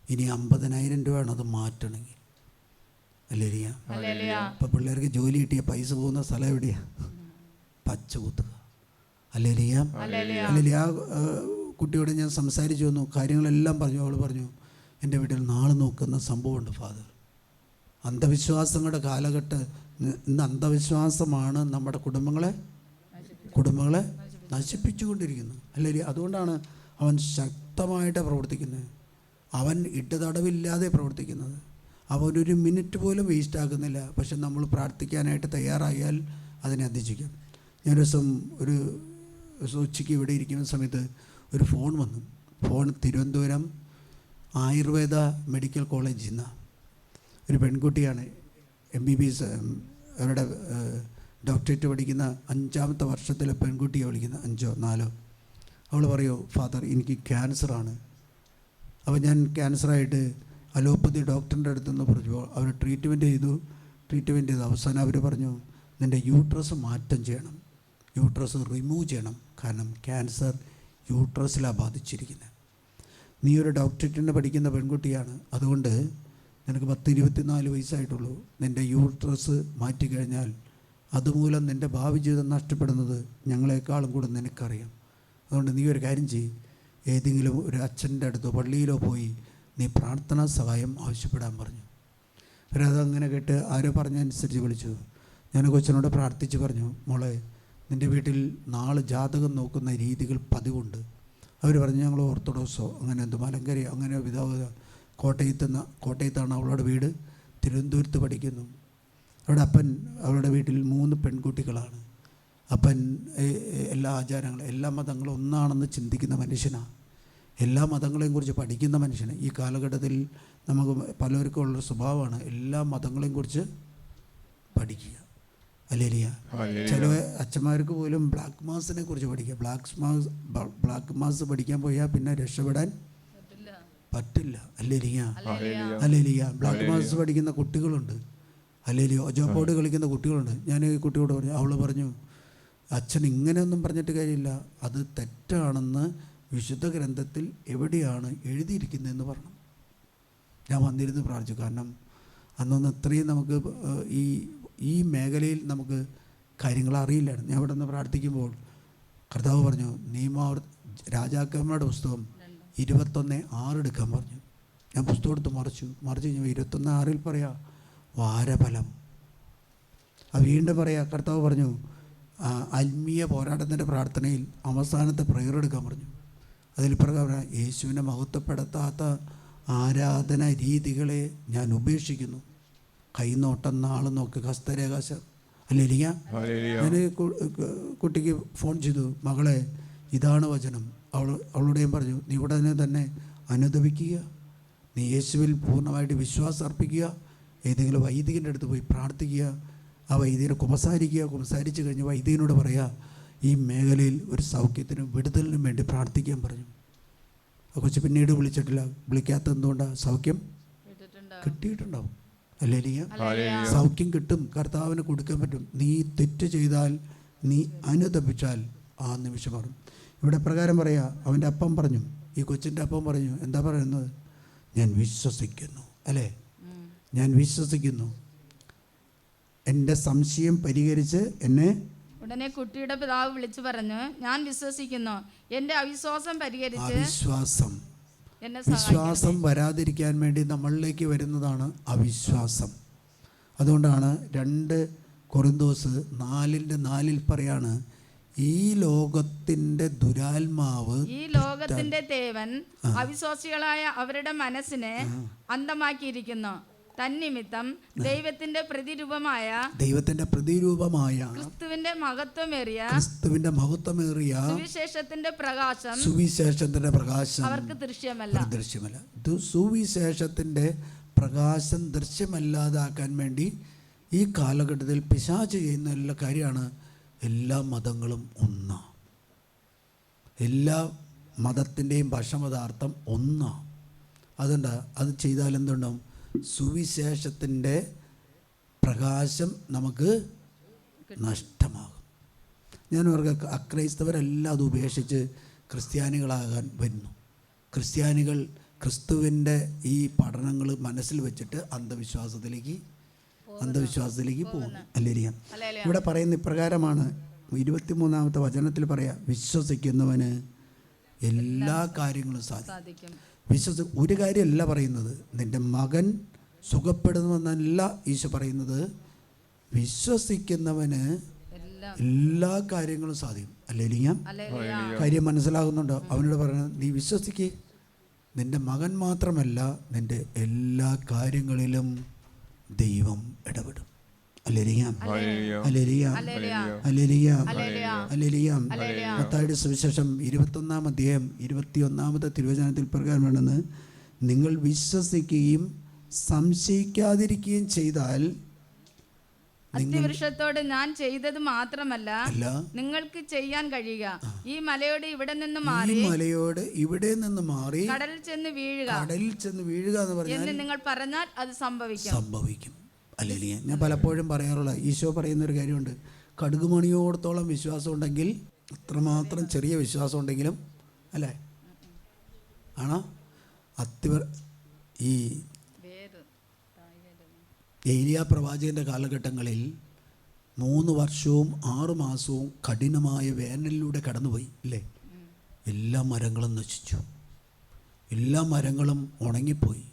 ഇനി 50,000 രൂപയാണ് അത് മാറ്റണമെങ്കിൽ. ഹല്ലേലൂയ. ഇപ്പം പിള്ളേർക്ക് ജോലി കിട്ടിയ പൈസ പോകുന്ന സ്ഥലം എവിടെയാണ്? പച്ച കുത്തുക. Hallelujah, hallelujah. ആ കുട്ടിയോട് ഞാൻ സംസാരിച്ചു വന്നു, കാര്യങ്ങളെല്ലാം പറഞ്ഞു. അവൾ പറഞ്ഞു, എൻ്റെ വീട്ടിൽ നാളെ നോക്കുന്ന സംഭവമുണ്ട് ഫാദർ. അന്ധവിശ്വാസങ്ങളുടെ കാലഘട്ടം ഇന്ന് അന്ധവിശ്വാസമാണ് നമ്മുടെ കുടുംബങ്ങളെ നശിപ്പിച്ചുകൊണ്ടിരിക്കുന്നത്. ഹല്ലേലൂയ. അതുകൊണ്ടാണ് അവൻ ശക്തമായിട്ട് പ്രവർത്തിക്കുന്നത്, അവൻ ഇട്ടുതടവില്ലാതെ പ്രവർത്തിക്കുന്നത്. അവനൊരു മിനിറ്റ് പോലും വേസ്റ്റ് ആക്കുന്നില്ല. പക്ഷെ നമ്മൾ പ്രാർത്ഥിക്കാനായിട്ട് തയ്യാറായാൽ അതിനെ അതിജീവിക്കാം. ഞാനൊരു ദിവസം ഒരു ഉച്ചയ്ക്ക് ഇവിടെ ഇരിക്കുന്ന സമയത്ത് ഒരു ഫോൺ വന്നു. ഫോൺ തിരുവനന്തപുരം ആയുർവേദ മെഡിക്കൽ കോളേജിൽ നിന്ന് ഒരു പെൺകുട്ടിയാണ്, MBBS അവരുടെ ഡോക്ടറേറ്റ് പഠിക്കുന്ന 5ാമത്തെ വർഷത്തിലെ പെൺകുട്ടിയെ വിളിക്കുന്നത്, 5ഓ 4ഓ. അവൾ പറയൂ, ഫാദർ എനിക്ക് ക്യാൻസറാണ്. അപ്പോൾ ഞാൻ ക്യാൻസറായിട്ട് അലോപ്പതി ഡോക്ടറിൻ്റെ അടുത്തുനിന്ന് പറഞ്ഞു. അവർ ട്രീറ്റ്മെൻറ്റ് ചെയ്തു. അവസാനം അവർ പറഞ്ഞു, നിൻ്റെ യൂട്രസ് മാറ്റം ചെയ്യണം, യൂട്രസ് റിമൂവ് ചെയ്യണം. കാരണം ക്യാൻസർ യൂട്രസിലാണ് ബാധിച്ചിരിക്കുന്നത്. നീ ഒരു ഡോക്ടറേറ്റിന് പഠിക്കുന്ന പെൺകുട്ടിയാണ്, അതുകൊണ്ട് നിനക്ക് 10-24 വയസ്സായിട്ടുള്ളൂ. നിൻ്റെ യൂട്രസ് മാറ്റിക്കഴിഞ്ഞാൽ അതുമൂലം നിൻ്റെ ഭാവി ജീവിതം നഷ്ടപ്പെടുന്നത് ഞങ്ങളെക്കാളും കൂടെ നിനക്കറിയാം. അതുകൊണ്ട് നീ ഒരു കാര്യം ചെയ്യ്, ഏതെങ്കിലും ഒരു അച്ഛൻ്റെ അടുത്തോ പള്ളിയിലോ പോയി നീ പ്രാർത്ഥനാ സഹായം ആവശ്യപ്പെടാൻ പറഞ്ഞു. പിന്നെ അതങ്ങനെ കേട്ട് ആരോ പറഞ്ഞനുസരിച്ച് വിളിച്ചു. ഞാൻ കൊച്ചിനോട് പ്രാർത്ഥിച്ച് പറഞ്ഞു, മോളെ നിൻ്റെ വീട്ടിൽ നാളെ ജാതകം നോക്കുന്ന രീതികൾ പതിവുണ്ട്. അവർ പറഞ്ഞു, ഞങ്ങൾ ഓർത്തഡോക്സോ അങ്ങനെ എന്തോ മലങ്കരയോ അങ്ങനെ കോട്ടയത്താണ് അവളുടെ വീട്. തിരുവനന്തപുരത്ത് പഠിക്കുന്നു. അവളുടെ വീട്ടിൽ 3 പെൺകുട്ടികളാണ്. അപ്പൻ എല്ലാ ആചാരങ്ങളും എല്ലാ മതങ്ങളും ഒന്നാണെന്ന് ചിന്തിക്കുന്ന മനുഷ്യനാണ്. എല്ലാ മതങ്ങളെയും കുറിച്ച് പഠിക്കുന്ന മനുഷ്യന്. ഈ കാലഘട്ടത്തിൽ നമുക്ക് പലർക്കും ഉള്ളൊരു സ്വഭാവമാണ് എല്ലാ മതങ്ങളെയും കുറിച്ച് പഠിക്കുക. ഹല്ലേലൂയ. ചില അച്ഛന്മാർക്ക് പോലും ബ്ലാക്ക് മാസിനെ കുറിച്ച് പഠിക്കുക. ബ്ലാക്ക് മാസ് പഠിക്കാൻ പോയാൽ പിന്നെ രക്ഷപ്പെടാൻ പറ്റില്ല. Hallelujah, hallelujah. ബ്ലാക്ക് മാസ് പഠിക്കുന്ന കുട്ടികളുണ്ട്. അല്ലെങ്കിൽ ഒജോബോർഡ് കളിക്കുന്ന കുട്ടികളുണ്ട്. ഞാൻ ഈ കുട്ടിയോട് പറഞ്ഞു, അവൾ പറഞ്ഞു, അച്ഛൻ ഇങ്ങനെയൊന്നും പറഞ്ഞിട്ട് കാര്യമില്ല, അത് തെറ്റാണെന്ന് വിശുദ്ധ ഗ്രന്ഥത്തിൽ എവിടെയാണ് എഴുതിയിരിക്കുന്നതെന്ന് പറഞ്ഞു. ഞാൻ വന്നിരുന്ന് പ്രാർത്ഥിച്ചു. കാരണം അന്നൊന്ന് ഇത്രയും നമുക്ക് ഈ മേഖലയിൽ നമുക്ക് കാര്യങ്ങൾ അറിയില്ലായിരുന്നു. ഞാൻ ഇവിടെ നിന്ന് പ്രാർത്ഥിക്കുമ്പോൾ കർത്താവ് പറഞ്ഞു, രാജാക്കന്മാരുടെ പുസ്തകം 21:6 എടുക്കാൻ പറഞ്ഞു. ഞാൻ പുസ്തകം എടുത്ത് മറിച്ചു കഴിഞ്ഞാൽ 21:6 പറയാം വാരഫലം. അത് വീണ്ടും പറയാം. കർത്താവ് പറഞ്ഞു, ആത്മീയ പോരാട്ടത്തിൻ്റെ പ്രാർത്ഥനയിൽ അവസാനത്തെ പ്രയർ എടുക്കാൻ പറഞ്ഞു. അതിൽ പ്രകാരം യേശുവിനെ മഹത്വപ്പെടുത്താത്ത ആരാധന രീതികളെ ഞാൻ ഉപേക്ഷിക്കുന്നു. കൈനോട്ടം, നാളെ നോക്ക്, ഹസ്തരേഖാശ അല്ലേ. ഞാൻ കുട്ടിക്ക് ഫോൺ ചെയ്തു, മകളെ ഇതാണ് വചനം. അവളോട് ഞാൻ പറഞ്ഞു, നീ ഉടനെ തന്നെ അനുദപിക്കുക, നീ യേശുവിൽ പൂർണ്ണമായിട്ട് വിശ്വാസം അർപ്പിക്കുക, ഏതെങ്കിലും വൈദികൻ്റെ അടുത്ത് പോയി പ്രാർത്ഥിക്കുക, ആ വൈദികനെ കുമ്പസാരിച്ച് കഴിഞ്ഞ് വൈദികനോട് പറയുക, ഈ മേഖലയിൽ ഒരു സൗഖ്യത്തിനും വിടുതലിനും വേണ്ടി പ്രാർത്ഥിക്കാൻ പറഞ്ഞു. ആ കൊച്ചു പിന്നീട് വിളിച്ചിട്ടില്ല. വിളിക്കാത്ത എന്തുകൊണ്ടാണ്? സൗഖ്യം കിട്ടിയിട്ടുണ്ടാവും. അല്ലേ? സൗഖ്യം കിട്ടും, കർത്താവിന് കൊടുക്കാൻ പറ്റും. നീ തെറ്റ് ചെയ്താൽ, നീ അനുദപിച്ചാൽ ആ നിമിഷം മാറും. ഇവിടെ പ്രകാരം പറയാ, അവൻ്റെ അപ്പം പറഞ്ഞു, ഈ കൊച്ചിൻ്റെ അപ്പം പറഞ്ഞു, എന്താ പറയുന്നത്? ഞാൻ വിശ്വസിക്കുന്നു. അല്ലേ? ഞാൻ വിശ്വസിക്കുന്നു, എൻ്റെ സംശയം പരിഹരിച്ച് എന്നെ. ഉടനെ കുട്ടിയുടെ പിതാവ് വിളിച്ചു പറഞ്ഞു, ഞാൻ വിശ്വസിക്കുന്നു, എൻ്റെ അവിശ്വാസം പരിഹരിച്ച്. വിശ്വാസം വരാതിരിക്കാൻ വേണ്ടി നമ്മളിലേക്ക് വരുന്നതാണ് അവിശ്വാസം. അതുകൊണ്ടാണ് 2 കൊറിന്തോസ് 4:4 പറയാണ്, ഈ ലോകത്തിന്റെ ദുരാത്മാവ്, ഈ ലോകത്തിന്റെ ദേവൻ അവിശ്വാസികളായ അവരുടെ മനസ്സിനെ അന്ധമാക്കിയിരിക്കുന്നു. തന്നിമിത്തം ദൈവത്തിന്റെ പ്രതിരൂപമായ ക്രിസ്തുവിന്റെ മഹത്വമേറിയ സുവിശേഷത്തിന്റെ പ്രകാശം അവർക്ക് ദൃശ്യമല്ല. സുവിശേഷത്തിന്റെ പ്രകാശം ദൃശ്യമല്ലാതാക്കാൻ വേണ്ടി ഈ കാലഘട്ടത്തിൽ പിശാച് ചെയ്യുന്ന എല്ലാ കാര്യമാണ്. എല്ലാ മതങ്ങളും ഒന്നാണ്, എല്ലാ മതത്തിൻ്റെയും ഭക്ഷണപദാർത്ഥം ഒന്നാണ്. അതുകൊണ്ട് അത് ചെയ്താൽ എന്തുണ്ടാവും? സുവിശേഷത്തിൻ്റെ പ്രകാശം നമുക്ക് നഷ്ടമാകും. ഞാൻ അവർക്ക് അക്രൈസ്തവരെല്ലാം അത് ഉപേക്ഷിച്ച് ക്രിസ്ത്യാനികളാകാൻ വരുന്നു. ക്രിസ്ത്യാനികൾ ക്രിസ്തുവിൻ്റെ ഈ പഠനങ്ങൾ മനസ്സിൽ വെച്ചിട്ട് അന്ധവിശ്വാസത്തിലേക്ക് പോകുന്നു. അല്ലേരിയ ഇവിടെ പറയുന്ന ഇപ്രകാരമാണ്. 23-ാമത്തെ വചനത്തിൽ പറയാം, വിശ്വസിക്കുന്നവന് എല്ലാ കാര്യങ്ങളും സാധിക്കും. ഒരു കാര്യമല്ല പറയുന്നത്, നിൻ്റെ മകൻ സുഖപ്പെടുന്നുവെന്നല്ല ഈശോ പറയുന്നത്. വിശ്വസിക്കുന്നവന് എല്ലാ കാര്യങ്ങളും സാധിക്കും. അല്ലേലിയ കാര്യം മനസ്സിലാകുന്നുണ്ടോ? അവനോട് പറയുന്നത്, നീ വിശ്വസിക്ക്, നിൻ്റെ മകൻ മാത്രമല്ല, നിൻ്റെ എല്ലാ കാര്യങ്ങളിലും ദൈവം ഇടപെടും. മത്തായിയുടെ സുവിശേഷം 21-ാം അധ്യായം 21-ാമത്തെ തിരുവചനത്തിൽ പ്രകാരമാണെന്ന്, നിങ്ങൾ വിശ്വസിക്കുകയും സംശയിക്കാതിരിക്കുകയും ചെയ്താൽ അത്തിവൃക്ഷത്തോട് ഞാൻ ചെയ്തത് മാത്രമല്ല നിങ്ങൾക്ക് ചെയ്യാൻ കഴിയുക. ഈ മലയോട് ഇവിടെ നിന്ന് മാറി കടലിൽ ചെന്ന് വീഴുക എന്ന് നിങ്ങൾ പറഞ്ഞാൽ അത് സംഭവിക്കും. അല്ലെങ്കിൽ ഞാൻ പലപ്പോഴും പറയാറുള്ള, ഈശോ പറയുന്നൊരു കാര്യമുണ്ട്, കടുകുമണിയോടത്തോളം വിശ്വാസം ഉണ്ടെങ്കിൽ, അത്രമാത്രം ചെറിയ വിശ്വാസം ഉണ്ടെങ്കിലും, അല്ലേ ആണോ? ഈ ഏലിയാ പ്രവാചകൻ്റെ കാലഘട്ടങ്ങളിൽ 3 വർഷവും 6 മാസവും കഠിനമായ വേനലിലൂടെ കടന്നുപോയി. ഇല്ലേ? എല്ലാ മരങ്ങളും നശിച്ചു, എല്ലാ മരങ്ങളും ഉണങ്ങിപ്പോയി.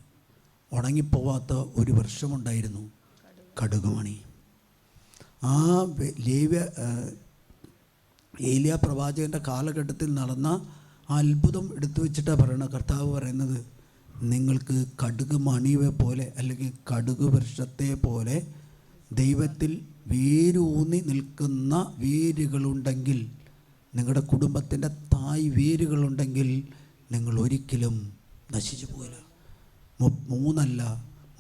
ഉണങ്ങിപ്പോവാത്ത ഒരു വൃക്ഷമുണ്ടായിരുന്നു, കടുകുമണി. ആ ഏലിയാ പ്രവാചകൻ്റെ കാലഘട്ടത്തിൽ നടന്ന ആ അത്ഭുതം എടുത്തു വെച്ചിട്ടാണ് പറയുന്നത്. കർത്താവ് പറയുന്നത്, നിങ്ങൾക്ക് കടുകുമണിയെ പോലെ അല്ലെങ്കിൽ കടുക് വൃക്ഷത്തെ പോലെ ദൈവത്തിൽ വേരൂന്നി നിൽക്കുന്ന വേരുകളുണ്ടെങ്കിൽ, നിങ്ങളുടെ കുടുംബത്തിൻ്റെ തായ് വേരുകളുണ്ടെങ്കിൽ നിങ്ങൾ ഒരിക്കലും നശിച്ചു പോകില്ല. 3 അല്ല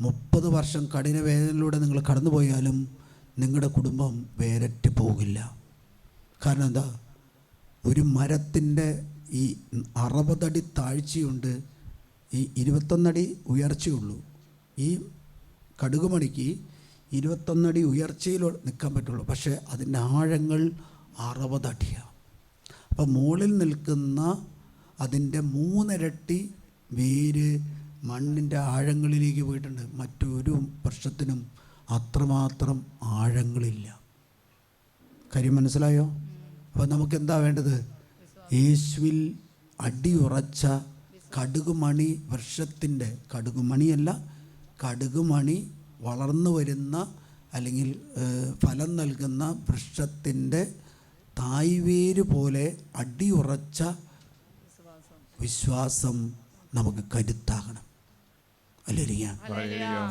30 വർഷം കഠിന വേദനയിലൂടെ നിങ്ങൾ കടന്നുപോയാലും നിങ്ങളുടെ കുടുംബം വേരറ്റ് പോകില്ല. കാരണം എന്താ? ഒരു മരത്തിൻ്റെ ഈ 60 അടി താഴ്ചയുണ്ട്, ഈ 21 അടി ഉയർച്ചയുള്ളൂ. ഈ കടുകുമണിക്ക് 21 അടി ഉയർച്ചയിൽ നിൽക്കാൻ പറ്റുള്ളൂ. പക്ഷേ അതിൻ്റെ ആഴങ്ങൾ 60 അടിയാണ്. അപ്പോൾ മുകളിൽ നിൽക്കുന്ന അതിൻ്റെ 3 ഇരട്ടി വേര് മണ്ണിൻ്റെ ആഴങ്ങളിലേക്ക് പോയിട്ടുണ്ട്. മറ്റൊരു വൃക്ഷത്തിനും അത്രമാത്രം ആഴങ്ങളില്ല. കാര്യം മനസ്സിലായോ? അപ്പോൾ നമുക്കെന്താ വേണ്ടത്? യേശുവിൽ അടിയുറച്ച കടുകുമണി വൃക്ഷത്തിൻ്റെ, കടുകുമണിയല്ല, കടുകുമണി വളർന്നു വരുന്ന അല്ലെങ്കിൽ ഫലം നൽകുന്ന വൃക്ഷത്തിൻ്റെ തായ്വേര് പോലെ അടിയുറച്ച വിശ്വാസം നമുക്ക് കരുത്താകണം. Hallelujah,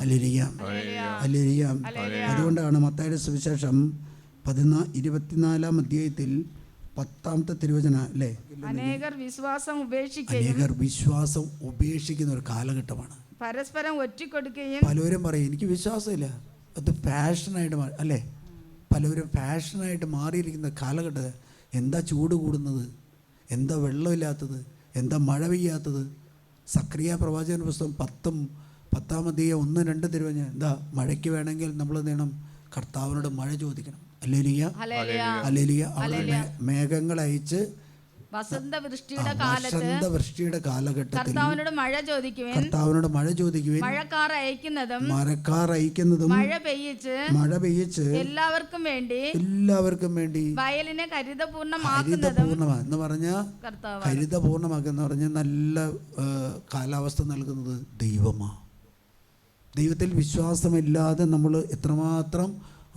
hallelujah, hallelujah. അതുകൊണ്ടാണ് മത്തായിയുടെ സുവിശേഷം 24-ാം അധ്യായത്തിൽ 10-ാമത്തെ തിരുവചനം അല്ലേ, അനേകർ വിശ്വാസം ഉപേക്ഷിക്കുന്ന ഒരു കാലഘട്ടമാണ്. പരസ്പരം ഒറ്റിക്കൊടുക്കുകയും. പലരും പറയും എനിക്ക് വിശ്വാസമില്ല, അത് ഫാഷനായിട്ട് അല്ലേ, പലരും ഫാഷനായിട്ട് മാറിയിരിക്കുന്ന കാലഘട്ടം. എന്താ ചൂട് കൂടുന്നത്, എന്താ വെള്ളമില്ലാത്തത്, എന്താ മഴ പെയ്യാത്തത്? സക്രിയ പ്രവാചകൻ പുസ്തകം 10-ാം അധ്യായം 1-2 തിരുവചനം എന്താ? മഴയ്ക്ക് വേണമെങ്കിൽ നമ്മൾ എന്ത് ചെയ്യണം? കർത്താവിനോട് മഴ ചോദിക്കണം. Hallelujah, hallelujah. അവിടെ മേഘങ്ങൾ അയച്ച് വസന്തവൃഷ്ടിയുടെ കാലഘട്ടത്തിൽ കർത്താവിനോട് മഴ ചോദിക്കുവിൻ. മഴക്കാർ അയക്കുന്നതും മഴ പെയ്യിച്ച് എല്ലാവർക്കും വേണ്ടി വയലിനെ ഹരിതപൂർണ്ണമാക്കുന്ന എന്ന് പറഞ്ഞാൽ ഹരിതപൂർണ്ണമാക്കുന്ന പറഞ്ഞാൽ നല്ല കാലാവസ്ഥ നൽകുന്നത് ദൈവമാണ്. ദൈവത്തിൽ വിശ്വാസമില്ലാതെ നമ്മൾ എത്രമാത്രം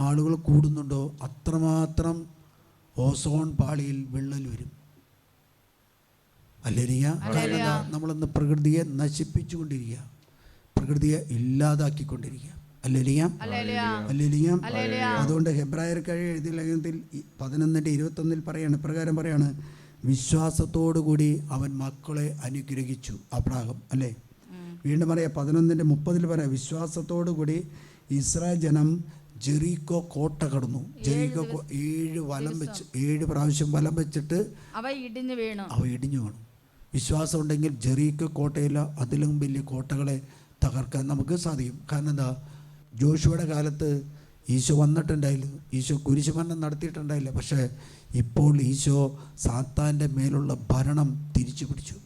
ആളുകൾ കൂടുന്നുണ്ടോ അത്രമാത്രം ഓസോൺ പാളിയിൽ വിള്ളൽ വരും. ഹല്ലേലൂയ. നമ്മളിന്ന് പ്രകൃതിയെ നശിപ്പിച്ചുകൊണ്ടിരിക്കുക, പ്രകൃതിയെ ഇല്ലാതാക്കിക്കൊണ്ടിരിക്കുക. Hallelujah, hallelujah. അതുകൊണ്ട് ഹെബ്രായർക്ക് എഴുതിയ ലേഖനത്തിൽ 11:21 പ്രകാരം പറയാണ്, വിശ്വാസത്തോടു കൂടി അവൻ മക്കളെ അനുഗ്രഹിച്ചു. അബ്രാഹാം അല്ലേ. വീണ്ടും പറയാം 11:30 പറയാം, വിശ്വാസത്തോടു കൂടി ഇസ്രായേൽ ജനം ജെറീക്കോ കോട്ട കടന്നു. ജെറീക്കോ 7 പ്രാവശ്യം വലം വെച്ചിട്ട് അവ ഇടിഞ്ഞു വീണു. വിശ്വാസം ഉണ്ടെങ്കിൽ ജെറീക്കോ കോട്ടയില്ല, അതിലും വലിയ കോട്ടകളെ തകർക്കാൻ നമുക്ക് സാധിക്കും. കാരണം എന്താ? ജോഷുവയുടെ കാലത്ത് ഈശോ വന്നിട്ടുണ്ടായില്ല, ഈശോ കുരിശുമരണം നടത്തിയിട്ടുണ്ടായില്ല. പക്ഷേ ഇപ്പോൾ ഈശോ സാത്താൻ്റെ മേലുള്ള ഭരണം തിരിച്ചു പിടിച്ചു.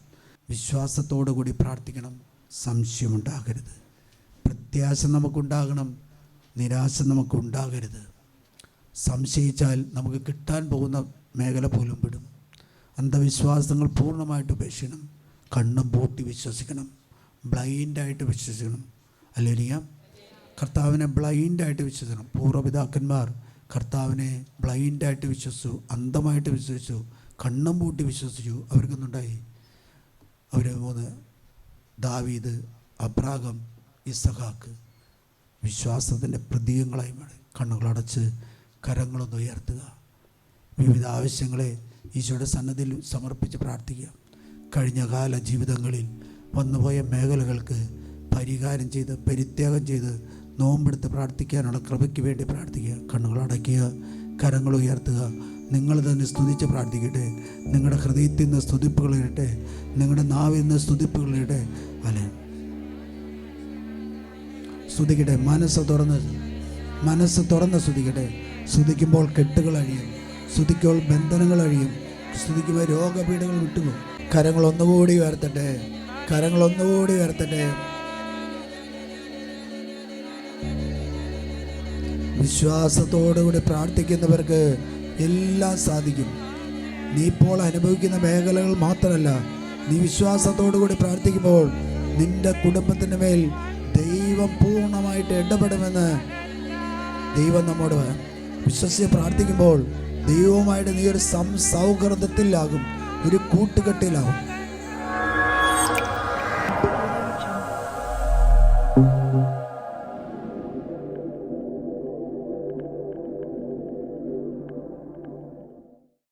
വിശ്വാസത്തോടു കൂടി പ്രാർത്ഥിക്കണം, സംശയമുണ്ടാകരുത്. പ്രത്യാശ നമുക്കുണ്ടാകണം, നിരാശ നമുക്കുണ്ടാകരുത്. സംശയിച്ചാൽ നമുക്ക് കിട്ടാൻ പോകുന്ന മേഖല പോലും വിടും. അന്ധവിശ്വാസങ്ങൾ പൂർണ്ണമായിട്ട് ഉപേക്ഷിക്കണം. കണ്ണും പൂട്ടി വിശ്വസിക്കണം, ബ്ലൈൻഡായിട്ട് വിശ്വസിക്കണം. ഹല്ലേലൂയ. കർത്താവിനെ ബ്ലൈൻഡായിട്ട് വിശ്വസിക്കണം. പൂർവ്വപിതാക്കന്മാർ കർത്താവിനെ ബ്ലൈൻഡായിട്ട് വിശ്വസിച്ചു, അന്ധമായിട്ട് വിശ്വസിച്ചു, കണ്ണും പൂട്ടി വിശ്വസിച്ചു. അവർക്കൊന്നുണ്ടായി? അവർ 3 ദാവീദ്, അബ്രാഹാം, ഇസഹാക്ക് വിശ്വാസത്തിൻ്റെ പ്രതീകങ്ങളായി മാറി. കണ്ണുകളടച്ച് കരങ്ങളൊന്ന് ഉയർത്തുക. വിവിധ ആവശ്യങ്ങളെ ഈശോയുടെ സന്നദ്ധിയിൽ സമർപ്പിച്ച് പ്രാർത്ഥിക്കുക. കഴിഞ്ഞ കാല ജീവിതങ്ങളിൽ വന്നുപോയ മേഖലകൾക്ക് പരിഹാരം ചെയ്ത് പരിത്യാഗം ചെയ്ത് നോമ്പെടുത്ത് പ്രാർത്ഥിക്കാനുള്ള കൃപയ്ക്ക് വേണ്ടി പ്രാർത്ഥിക്കുക. കണ്ണുകളടയ്ക്കുക, കരങ്ങൾ ഉയർത്തുക. നിങ്ങൾ തന്നെ സ്തുതിച്ച് പ്രാർത്ഥിക്കട്ടെ. നിങ്ങളുടെ ഹൃദയത്തിൽ നിന്ന് സ്തുതിപ്പുകളിടട്ടെ, നിങ്ങളുടെ നാവിൽ നിന്ന് സ്തുതിപ്പുകളിടട്ടെ. അല്ലെ, സ്തുതിക്കട്ടെ. മനസ്സ് തുറന്ന് സ്തുതിക്കട്ടെ. സ്തുതിക്കുമ്പോൾ കെട്ടുകൾ അഴിയും, സ്തുതിക്കുമ്പോൾ ബന്ധനങ്ങൾ അഴിയും, സ്തുതിക്കുമ്പോൾ രോഗപീഠകൾ വിട്ടുപോകും. കരങ്ങൾ ഒന്നുകൂടി ഉയർത്തട്ടെ. വിശ്വാസത്തോടുകൂടി പ്രാർത്ഥിക്കുന്നവർക്ക് എല്ലാം സാധിക്കും. നീ ഇപ്പോൾ അനുഭവിക്കുന്ന മേഖലകൾ മാത്രമല്ല, നീ വിശ്വാസത്തോടുകൂടി പ്രാർത്ഥിക്കുമ്പോൾ നിന്റെ കുടുംബത്തിൻ്റെ മേൽ ദൈവം പൂർണ്ണമായിട്ട് ഇടപെടുമെന്ന് ദൈവം നമ്മോട് വിശ്വസിച്ച് പ്രാർത്ഥിക്കുമ്പോൾ ദൈവവുമായിട്ട് നീ ഒരു സൗഹൃദത്തിലാകും, ഒരു കൂട്ടുകെട്ടിലാകും.